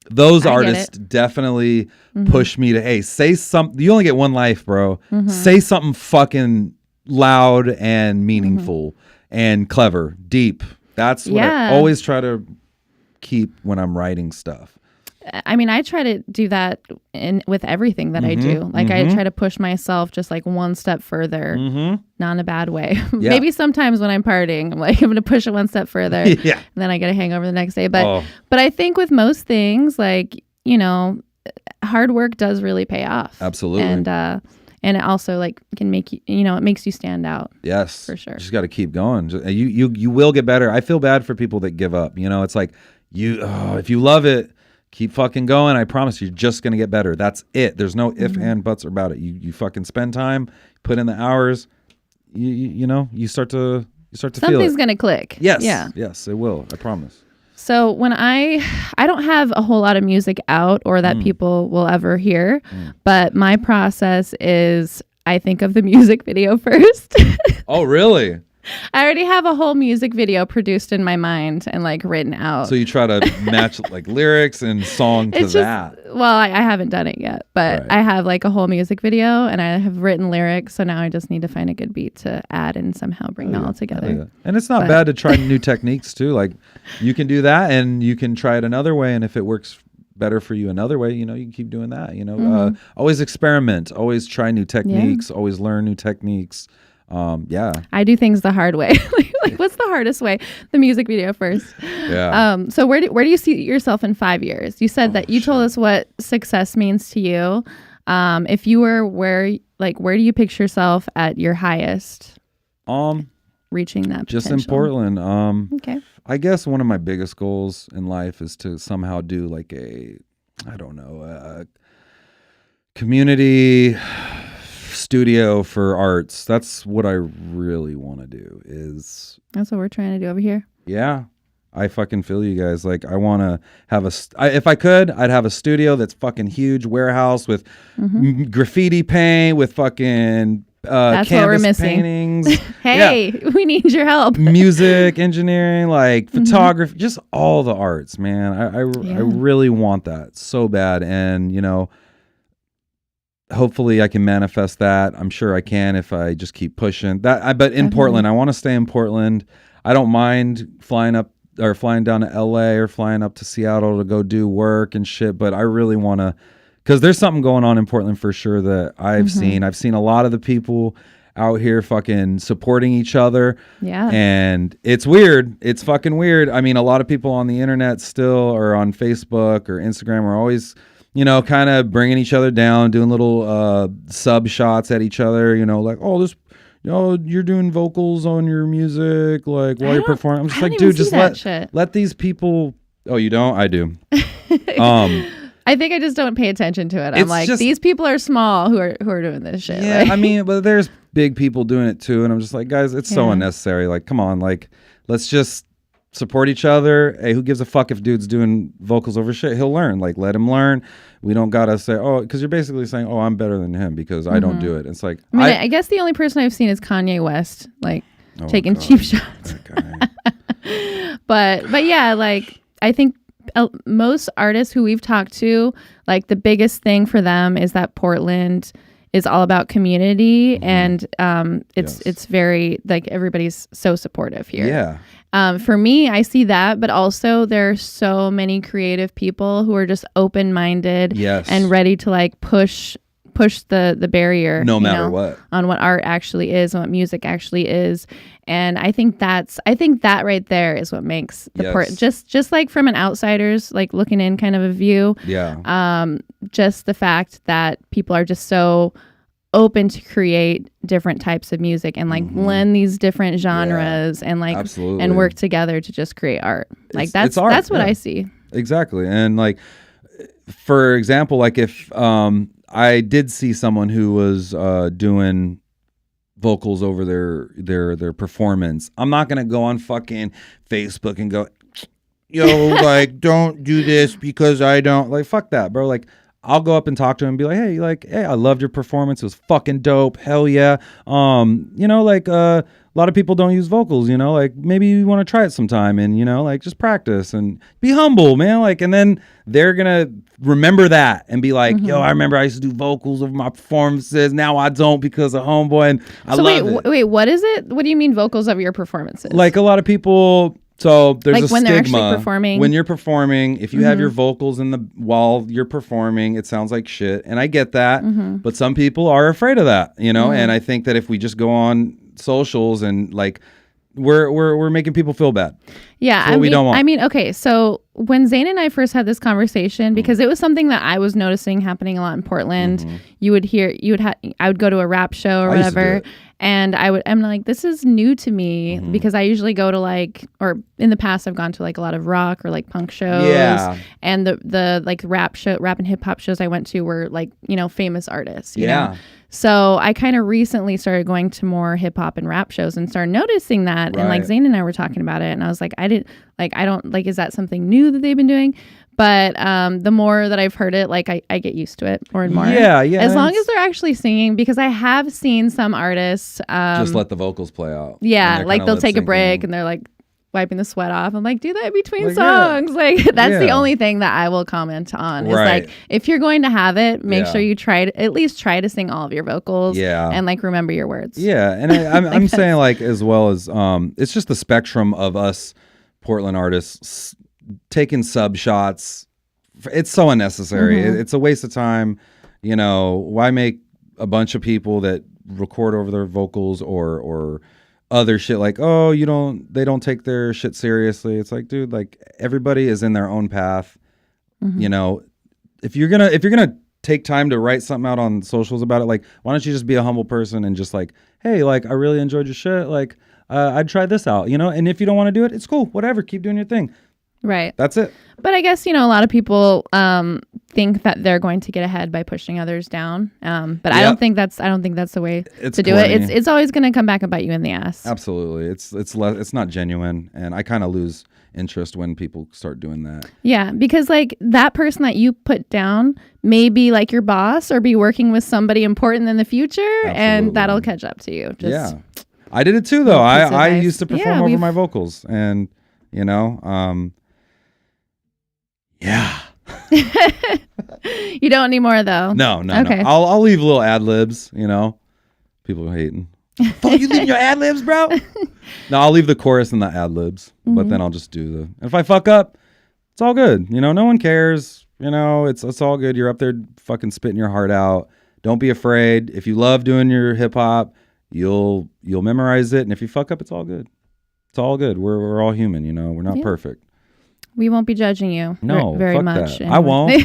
Those I get artists definitely push me to, hey, say something. You only get one life, bro. Say something fucking loud and meaningful and clever, deep. That's what Yeah. I always try to keep when I'm writing stuff. I mean, I try to do that with everything that I do. Like, I try to push myself just like one step further, not in a bad way. Yeah. Maybe sometimes when I'm partying, I'm like, I'm going to push it one step further. Yeah. And then I get a hangover the next day. But Oh. but I think with most things, like, you know, hard work does really pay off. Absolutely. And it also like can make you, you know, it makes you stand out. Yes, For sure. Just got to keep going. You will get better. I feel bad for people that give up. You know, it's like if you love it, keep fucking going. I promise you're just gonna get better. That's it. There's no if and buts about it. You fucking spend time, put in the hours. You know, you start to feel Something's it. going to click. Yes, Yeah. yes, it will. I promise. So when I don't have a whole lot of music out or that people will ever hear, but my process is I think of the music video first. Oh, really? I already have a whole music video produced in my mind and like written out. So you try to match like lyrics and song to It's that. well, I haven't done it yet, but Right. I have like a whole music video and I have written lyrics. So now I just need to find a good beat to add and somehow bring it all together. Yeah. And it's not But- bad to try new techniques too. Like, you can do that and you can try it another way. And if it works better for you another way, you know, you can keep doing that. You know, always experiment, always try new techniques, always learn new techniques. Yeah. I do things the hard way. Like, what's the hardest way? The music video first. Yeah. So where do you see yourself in 5 years? You said that you told us what success means to you. If you were where do you picture yourself at your highest, reaching that Just potential? in Portland. Okay. I guess one of my biggest goals in life is to somehow do like a community studio for arts. That's what I really want to do is, That's what we're trying to do over here. yeah, I fucking feel you guys. Like, I want to have if I could, I'd have a studio that's fucking huge warehouse with graffiti paint, with fucking That's what we're canvas missing. paintings. Hey, we need your help. Music, engineering, like photography, just all the arts, man. I really want that so bad. And, you know, hopefully I can manifest that. I'm sure I can if I just keep pushing that. But in Portland, I want to stay in Portland. I don't mind flying down to LA or flying up to Seattle to go do work and shit. But I really want to, because there's something going on in Portland for sure that I've seen. I've seen a lot of the people out here fucking supporting each other. Yeah. And it's weird. It's fucking weird. I mean, a lot of people on the internet still, or on Facebook or Instagram, are always, you know, kind of bringing each other down, doing little sub shots at each other, you know, like, oh, this, you know, you're doing vocals on your music, like while you're performing. I'm just like, dude, just let these people. Oh, you don't? I do. I think I just don't pay attention to it. I'm like, these people are small who are doing this shit. Yeah, like. I mean, but there's big people doing it too, and I'm just like, guys, it's so unnecessary. Like, come on, like, let's just support each other. Hey, who gives a fuck if dude's doing vocals over shit? He'll learn. Like, let him learn. We don't gotta say, oh, because you're basically saying, oh, I'm better than him because I don't do it. It's like, I mean, I guess the only person I've seen is Kanye West, like taking cheap shots. but yeah, like I think most artists who we've talked to, like the biggest thing for them is that Portland is all about community, and it's very, like, everybody's so supportive here. Yeah. For me, I see that, but also there are so many creative people who are just open-minded and ready to like push the barrier, no matter what, on what art actually is and what music actually is. And I think that right there is what makes the just like from an outsider's, like, looking in kind of a view. Yeah. Just the fact that people are just so open to create different types of music and like blend these different genres and like and work together to just create art. Like that's art, that's what I see. Exactly. And like, for example, like if I did see someone who was doing vocals over their performance, I'm not gonna go on fucking Facebook and go, yo, like, don't do this because I don't, like, fuck that, bro. Like, I'll go up and talk to him and be like, hey, I loved your performance. It was fucking dope. Hell yeah. You know, like, a lot of people don't use vocals, you know, like, maybe you want to try it sometime and, you know, like, just practice and be humble, man. Like, and then they're going to remember that and be like, yo, I remember I used to do vocals over my performances. Now I don't because of Homeboy. And I love it. Wait, what is it? What do you mean vocals over your performances? Like, a lot of people... So there's like when a stigma. They're actually performing. When you're performing, if you have your vocals while you're performing, it sounds like shit. And I get that. But some people are afraid of that, you know? And I think that if we just go on socials and like, we're making people feel bad. Yeah, we don't want. I mean, okay, so when Zane and I first had this conversation, because it was something that I was noticing happening a lot in Portland, I would go to a rap show or whatever, and I'm like, this is new to me because I usually go to like, or in the past I've gone to like a lot of rock or like punk shows. Yeah. And the like rap and hip hop shows I went to were like, you know, famous artists. You know? So I kind of recently started going to more hip hop and rap shows and started noticing that. Right. And like Zane and I were talking about it, and I was like, is that something new that they've been doing? But the more that I've heard it, like I get used to it more and more. Yeah. As long as they're actually singing, because I have seen some artists just let the vocals play out. Yeah, like they'll take a break and they're like wiping the sweat off. I'm like, do that between songs. Like that's the only thing that I will comment on. Is like, if you're going to have it, make sure you at least try to sing all of your vocals. Yeah. And like remember your words. Yeah. And I'm saying, like, as well as it's just the spectrum of us Portland artists taking sub shots. It's so unnecessary. It's a waste of time. You know, why make a bunch of people that record over their vocals or other shit like, oh, they don't take their shit seriously. It's like, dude, like, everybody is in their own path. You know, if you're gonna take time to write something out on socials about it, like, why don't you just be a humble person and just like, hey, like, I really enjoyed your shit, like, I'd try this out, you know? And if you don't want to do it, it's cool, whatever, keep doing your thing. Right. That's it. But I guess, you know, a lot of people think that they're going to get ahead by pushing others down. But I don't think that's the way to do it. It's always going to come back and bite you in the ass. Absolutely. It's not genuine, and I kind of lose interest when people start doing that. Yeah, because like that person that you put down may be like your boss or be working with somebody important in the future. Absolutely. And that'll catch up to you. Yeah. I did it too, though. I used to perform over my vocals, and you know, yeah. You don't anymore, though. No. Okay. I'll leave little ad libs. You know, people are hating. Fuck, you leaving your ad libs, bro? No, I'll leave the chorus and the ad libs, but then I'll just do the. If I fuck up, it's all good. You know, no one cares. You know, it's all good. You're up there fucking spitting your heart out. Don't be afraid. If you love doing your hip hop, you'll memorize it, and if you fuck up, it's all good. It's all good. We're all human, you know. We're not perfect. We won't be judging you. No, very fuck much. That. I won't.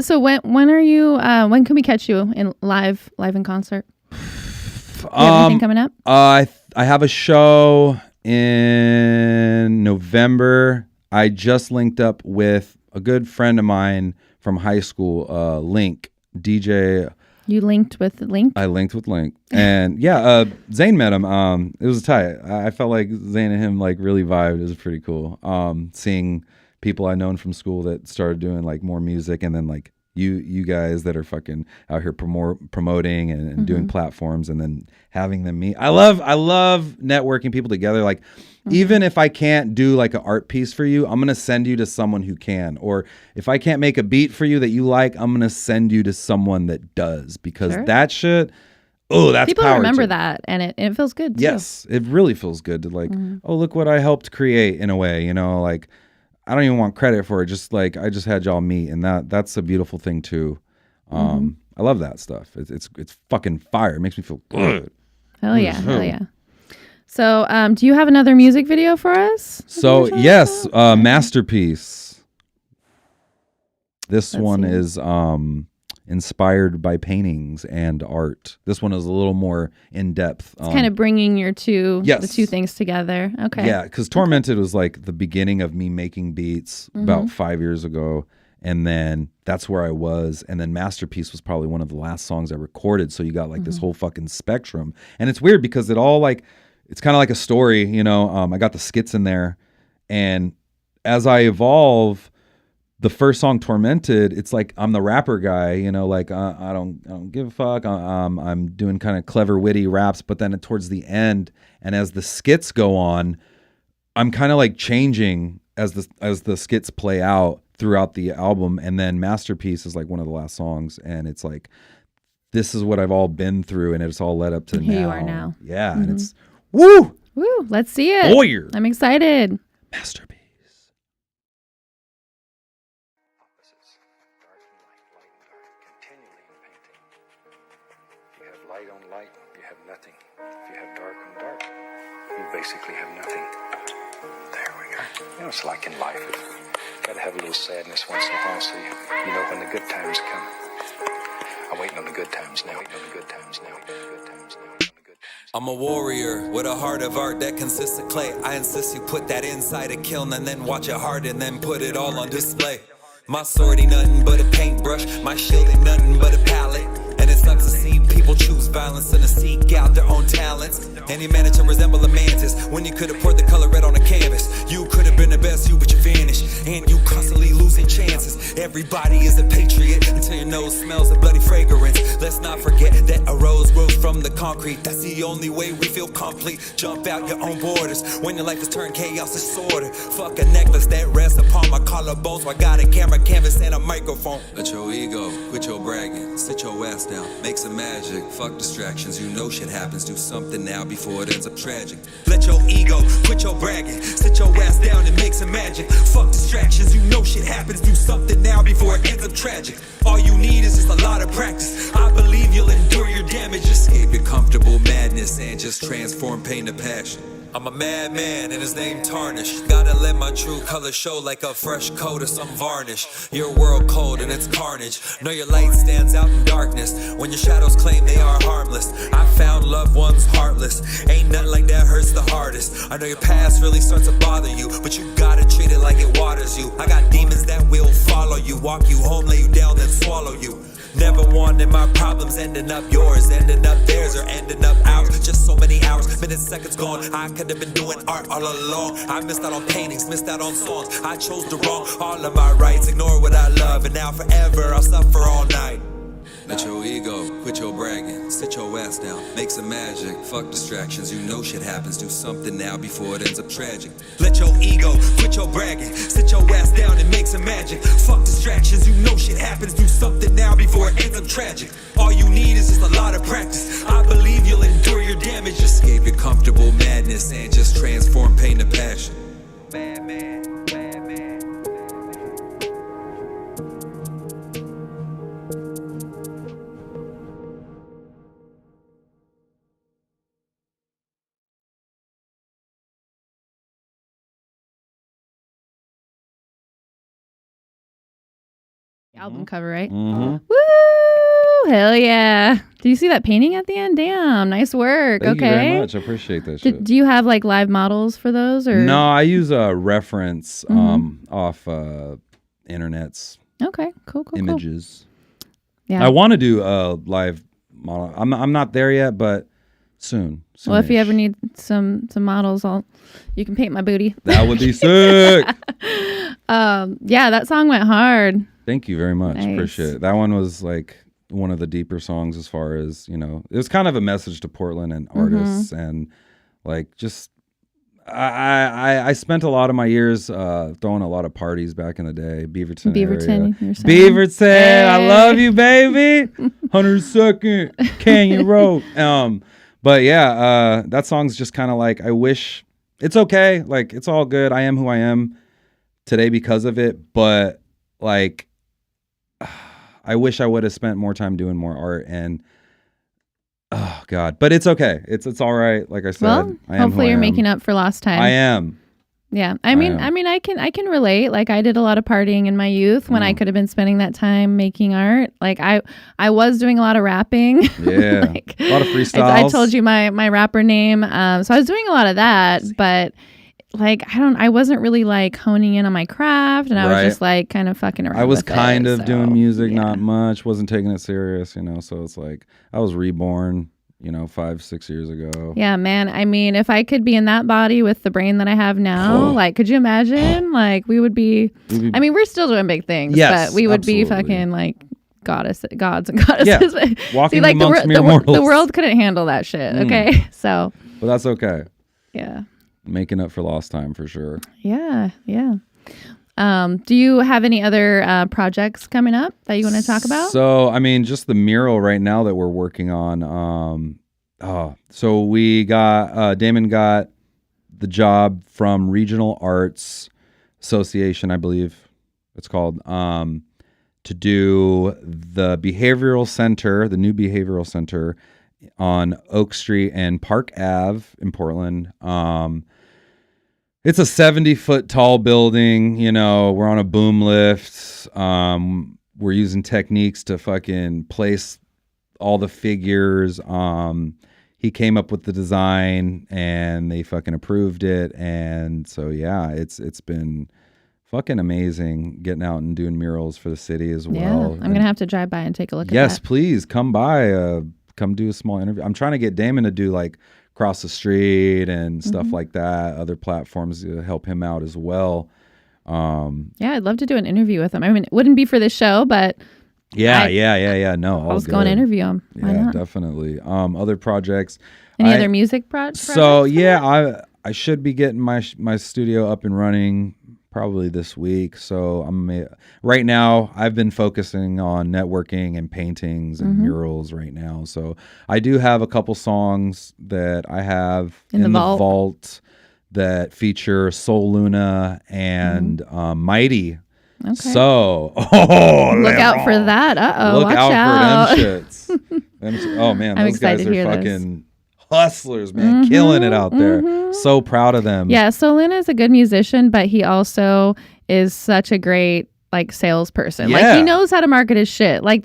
So when are you? When can we catch you in live in concert? You have anything coming up? I have a show in November. I just linked up with a good friend of mine from high school, Link, DJ. You linked with Link? I linked with Link. And yeah, Zane met him. It was tight. I felt like Zane and him like really vibed. It was pretty cool. Seeing people I known from school that started doing like more music, and then like you guys that are fucking out here promoting and doing platforms, and then having them meet. I love networking people together. Like even if I can't do like an art piece for you, I'm going to send you to someone who can. Or if I can't make a beat for you that you like, I'm going to send you to someone that does, because that shit, that's people power remember to that, and it feels good too. Yes, it really feels good to like, oh, look what I helped create in a way, you know, like I don't even want credit for it. Just like I just had y'all meet, and that's a beautiful thing too. I love that stuff. It's fucking fire. It makes me feel good. Hell yeah. So, do you have another music video for us? So yes, Masterpiece. This one is inspired by paintings and art. This one is a little more in depth. It's kind of bringing the two things together. Okay. Yeah, because Tormented was like the beginning of me making beats about 5 years ago. And then that's where I was. And then Masterpiece was probably one of the last songs I recorded. So you got like this whole fucking spectrum. And it's weird because it all like, it's kind of like a story, you know. I got the skits in there. And as I evolve, the first song Tormented, it's like I'm the rapper guy, you know, like I don't give a fuck. I'm doing kind of clever, witty raps. But then towards the end, and as the skits go on, I'm kind of like changing as the skits play out throughout the album. And then Masterpiece is like one of the last songs, and it's like, this is what I've all been through, and it's all led up to Here you are now. Yeah, and it's woo, let's see it. Warrior. I'm excited. Masterpiece. Opposites, dark and light and dark, continually in painting. If you have light on light, you have nothing. If you have dark on dark, you basically have nothing. There we go. You know, it's like in life. You gotta have a little sadness once in a while, so you know when the good times come. I'm waiting on the good times now. I'm a warrior with a heart of art that consists of clay. I insist you put that inside a kiln and then watch it harden, then put it all on display. My sword ain't nothing but a paintbrush, my shield ain't nothing but a palette. And it sucks to see people choose violence and to seek out their own talents. And you manage to resemble a mantis when you could have poured the color red on a canvas. You could have been the best you, but you vanished. And you constantly losing chances. Everybody is a patriot until your nose smells a bloody fragrance. Let's not forget that a rose grows from the concrete. That's the only way we feel complete. Jump out your own borders when your life has turned chaos disorder. Fuck a necklace that rests upon my collarbones. I got a camera, canvas, and a microphone. Let your ego, quit your bragging, sit your ass down, make some magic. Fuck distractions, you know shit happens. Do something now before it ends up tragic. Let your ego, quit your bragging, sit your ass down and make some magic. Fuck distractions, you know shit happens. Do something now before it ends up tragic. All you need is just a lot of practice. I believe you'll endure your damage. Escape your comfortable madness and just transform pain to passion. I'm a madman and his name tarnished. Gotta let my true colors show like a fresh coat or some varnish. Your world cold and it's carnage. Know your light stands out in darkness when your shadows claim they are harmless. I found loved ones heartless. Ain't nothing like that hurts the hardest. I know your past really starts to bother you, but you gotta treat it like it waters you. I got demons that will follow you, walk you home, lay you down, then swallow you. Never wanting my problems ending up yours, ending up theirs, or ending up ours. Just so many hours, minutes, seconds gone. I could have been doing art all along. I missed out on paintings, missed out on songs. I chose the wrong, all of my rights. Ignore what I love, and now forever I'll suffer all night. Let your ego, quit your bragging, sit your ass down, make some magic, fuck distractions, you know shit happens, do something now before it ends up tragic. Let your ego, quit your bragging, sit your ass down and make some magic, fuck distractions, you know shit happens, do something now before it ends up tragic. All you need is just a lot of practice, I believe you'll endure your damage. Escape your comfortable madness and just transform pain to passion. Album cover, right? Mm-hmm. Woo! Hell yeah! Do you see that painting at the end? Damn, nice work. Thank okay. you very much. I appreciate that shit. Do you have like live models for those, or No, I use a reference off internet's Okay, cool. images. Yeah. I want to do a live model. I'm not there yet, but soon. Well, if you soonish. ever need some models, you can paint my booty. That would be sick. Yeah, that song went hard. Thank you very much. Nice. Appreciate it. That one was like one of the deeper songs as far as, it was kind of a message to Portland and artists and like just I spent a lot of my years throwing a lot of parties back in the day. Beaverton You're area. saying? Beaverton, I Hey. love you, baby. 102nd Canyon Road. But yeah, that song's just kind of like, I wish it's okay. Like, it's all good. I am who I am today because of it. But like, I wish I would have spent more time doing more art and oh God, but it's okay. It's all right. Like I said, Well, I am hopefully who I you're am. making up for lost time. I am. Yeah. I mean, am. I can relate. Like, I did a lot of partying in my youth when I could have been spending that time making art. Like, I was doing a lot of rapping. Yeah. Like, a lot of freestyles. I told you my rapper name. So I was doing a lot of that, but like, I wasn't really like honing in on my craft, and I Right. was just like kind of fucking around. I was with kind it, of so, doing music, yeah. not much. Wasn't taking it serious, So it's like I was reborn, 5-6 years ago. Yeah, man. I mean, if I could be in that body with the brain that I have now, Oh. like, could you imagine? Like, we would be. I mean, we're still doing big things, Yes, but we would be absolutely. fucking like gods and goddesses. Yeah, walking See, like amongst mere the mortals. world couldn't handle that shit. Okay, so But that's okay. yeah, Making up for lost time for sure. yeah. Do you have any other projects coming up that you want to talk about? So, I mean, just the mural right now that we're working on. So we got, Damon got the job from Regional Arts Association, I believe it's called, to do the behavioral center, the new behavioral center on Oak Street and Park Ave in Portland. It's a 70-foot tall building. We're on a boom lift. We're using techniques to fucking place all the figures. He came up with the design and they fucking approved it. And so, yeah, it's been fucking amazing getting out and doing murals for the city as well. Yeah, I'm gonna have to drive by and take a look. Yes, at that. please come by. Come do a small interview. I'm trying to get Damon to do like Cross the Street and stuff like that. Other platforms to help him out as well. Yeah, I'd love to do an interview with him. I mean, it wouldn't be for this show, but Yeah. No, I was going to interview him. Why Yeah, not? definitely. Other projects. Any other music projects? So yeah, I should be getting my studio up and running probably this week. So right now I've been focusing on networking and paintings and murals right now. So I do have a couple songs that I have In the vault that feature Soul Luna and Mighty. Okay. So Look out for that. look Watch out out. for them shits. Oh man, I'm those guys excited are to hear those. fucking hustlers, man, killing it out there. So proud of them. Yeah, Soluna is a good musician, but he also is such a great like salesperson. Like Yeah. he knows how to market his shit. Like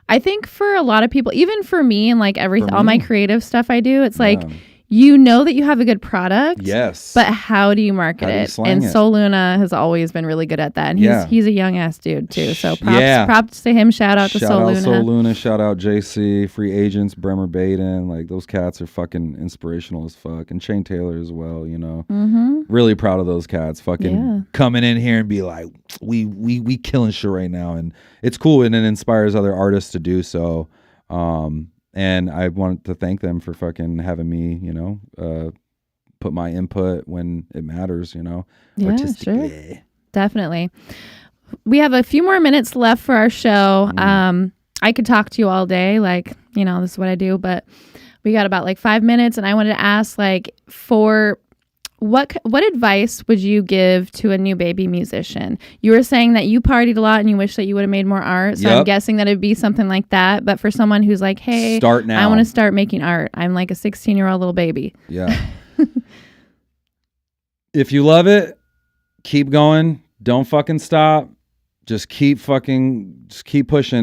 I think for a lot of people, even for me and like all my creative stuff I do, it's like you know that you have a good product. Yes. But how do you market How do you it? slang And it? Soul Luna has always been really good at that. And he's a young ass dude too. So props to him. Shout out to Shout Soul out Luna. Soul Luna. Shout out JC, Free Agents, Bremer Baden. Like those cats are fucking inspirational as fuck. And Shane Taylor as well, you know. Really proud of those cats fucking coming in here and be like, we killing shit right now. And it's cool and it inspires other artists to do so. And I want to thank them for fucking having me, you know, put my input when it matters, you know. Yeah, sure. Definitely. We have a few more minutes left for our show. I could talk to you all day, like, you know, this is what I do, but we got about like 5 minutes, and I wanted to ask, like, for what advice would you give to a new baby musician? You were saying that you partied a lot and you wish that you would have made more art. So I'm guessing that it'd be something like that. But for someone who's like, hey, start now. I want to start making art. I'm like a 16-year-old little baby. Yeah. If you love it, keep going. Don't fucking stop. Just keep pushing.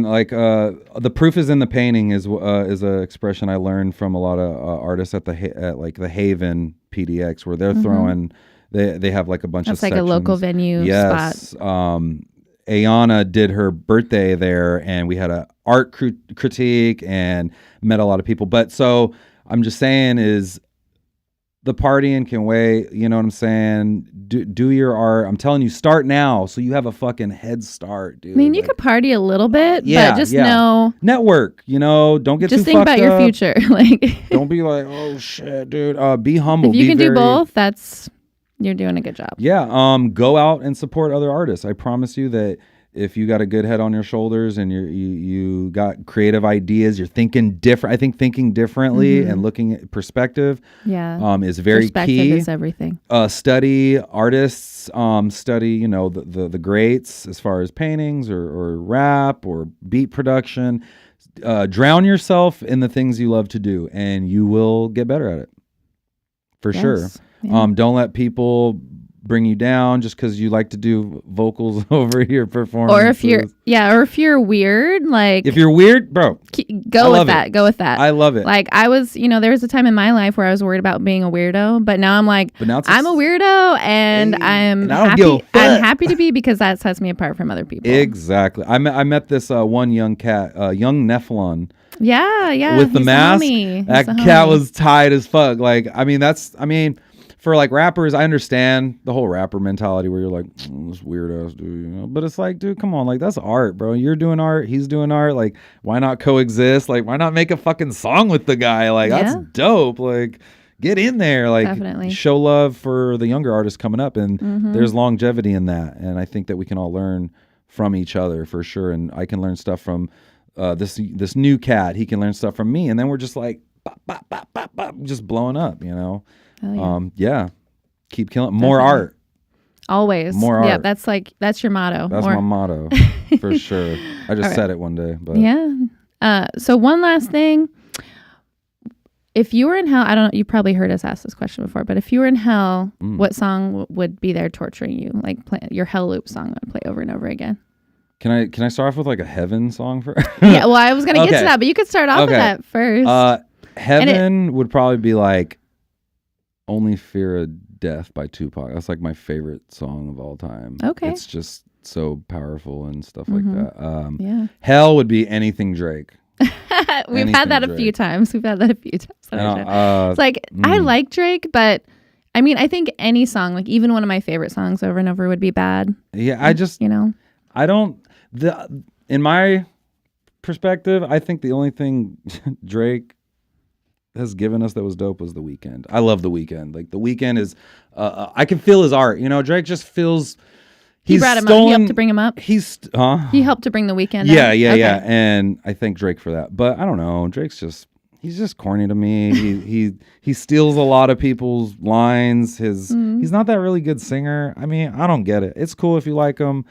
Like the proof is in the painting is a expression I learned from a lot of artists at the Haven PDX, where they're throwing. They have like a bunch of sections. That's like a local venue spot. Ayana did her birthday there, and we had a art critique and met a lot of people. But so I'm just saying is, the partying can wait. You know what I'm saying? Do your art. I'm telling you, start now so you have a fucking head start, dude. I mean, you could party a little bit, but just know. Network, you know, don't get just too think fucked about your up. future. Like, Don't be like, oh shit, dude. Be humble. if you can do both, you're doing a good job. Yeah. Go out and support other artists. I promise you that if you got a good head on your shoulders and you got creative ideas, you're thinking different. I think thinking differently and looking at perspective is very perspective key. is everything. Study artists, study, you know, the greats as far as paintings or rap or beat production. Drown yourself in the things you love to do and you will get better at it. For sure. Yeah. Don't let people bring you down just because you like to do vocals over your performance. Or if you're weird, like, if you're weird, bro, go with that. I love it. Like, I was, you know, there was a time in my life where I was worried about being a weirdo, but now I'm like, I'm a weirdo, and I'm happy to be, because that sets me apart from other people. Exactly. I met this one young cat, young Nephilim. Yeah. With the mask. That cat was tight as fuck. Like, for like rappers, I understand the whole rapper mentality where you're like, this weird ass dude, you know? But it's like, dude, come on, like, that's art, bro. You're doing art, he's doing art. Like, why not coexist? Like, why not make a fucking song with the guy? Like, that's dope. Like, get in there. Like, definitely show love for the younger artists coming up, and there's longevity in that. And I think that we can all learn from each other for sure. And I can learn stuff from this new cat. He can learn stuff from me, and then we're just like, bop, bop, bop, bop, bop, just blowing up, you know. Keep killing more art. Always. More art. Yeah, that's your motto. That's my motto for sure. I just said it one day, but so one last thing. If you were in hell, I don't know, you probably heard us ask this question before, but if you were in hell, what song would be there torturing you? Like your hell loop song that would play over and over again. Can I start off with like a heaven song for? Yeah, well, I was gonna get to that, but you could start off with that first. Heaven would probably be like Only Fear of Death by Tupac. That's like my favorite song of all time. Okay. It's just so powerful and stuff like that. Hell would be Anything Drake. We've had that a few times. It's like, I like Drake, but I mean, I think any song, like even one of my favorite songs over and over would be bad. Yeah, I just, you know, in my perspective, I think the only thing Drake has given us that was dope was The Weeknd. I love The Weeknd. Like, The Weeknd is, I can feel his art. You know, Drake just feels. He brought him up. He helped to bring him up. He helped to bring The Weeknd. Yeah. And I thank Drake for that. But I don't know. He's just corny to me. He steals a lot of people's lines. He's not that really good singer. I mean, I don't get it. It's cool if you like him.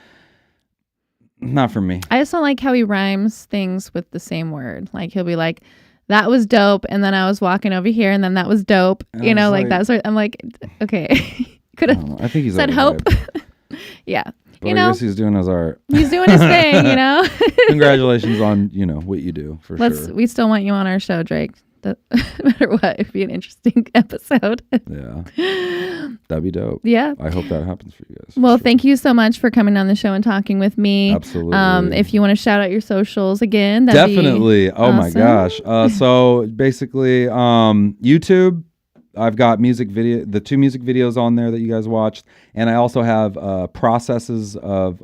Not for me. I just don't like how he rhymes things with the same word. Like, he'll be like, that was dope, and then I was walking over here, and then that was dope. And you know, like that sort. I'm like, okay, could have. I think he's said hope. Yeah, but I guess he's doing his art. He's doing his thing, you know. Congratulations on what you do for sure. We still want you on our show, Drake. No matter what, it'd be an interesting episode. Yeah. That'd be dope. Yeah. I hope that happens for you guys. Well, thank you so much for coming on the show and talking with me. Absolutely. If you want to shout out your socials again, Definitely. Oh my awesome. gosh. So basically, YouTube, I've got the 2 music videos on there that you guys watched. And I also have processes of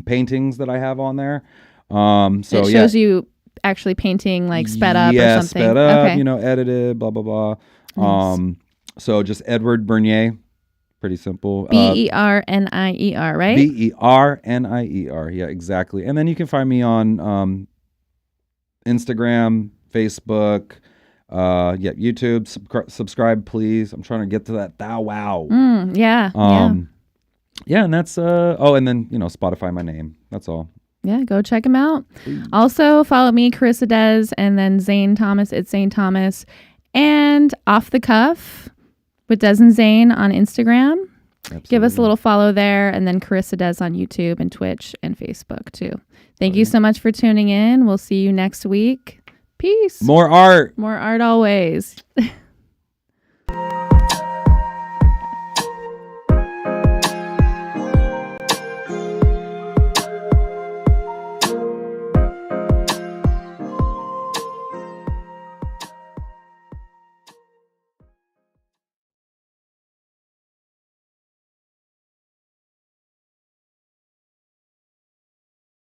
paintings that I have on there. So it shows you actually painting like sped up or something. Sped up, okay. edited, blah, blah, blah. Nice. So just Edward Bernier. Pretty simple. Bernier, right? Bernier. Yeah, exactly. And then you can find me on Instagram, Facebook, YouTube. Subscribe, please. I'm trying to get to that wow. Yeah. Yeah, and that's and then Spotify, my name. That's all. Yeah, go check him out. Also, follow me, Carissa Des, and then Zane Thomas. It's Zane Thomas. And Off the Cuff with Des and Zane on Instagram. Absolutely. Give us a little follow there. And then Carissa Des on YouTube and Twitch and Facebook, too. Thank you so much for tuning in. We'll see you next week. Peace. More art. More art always.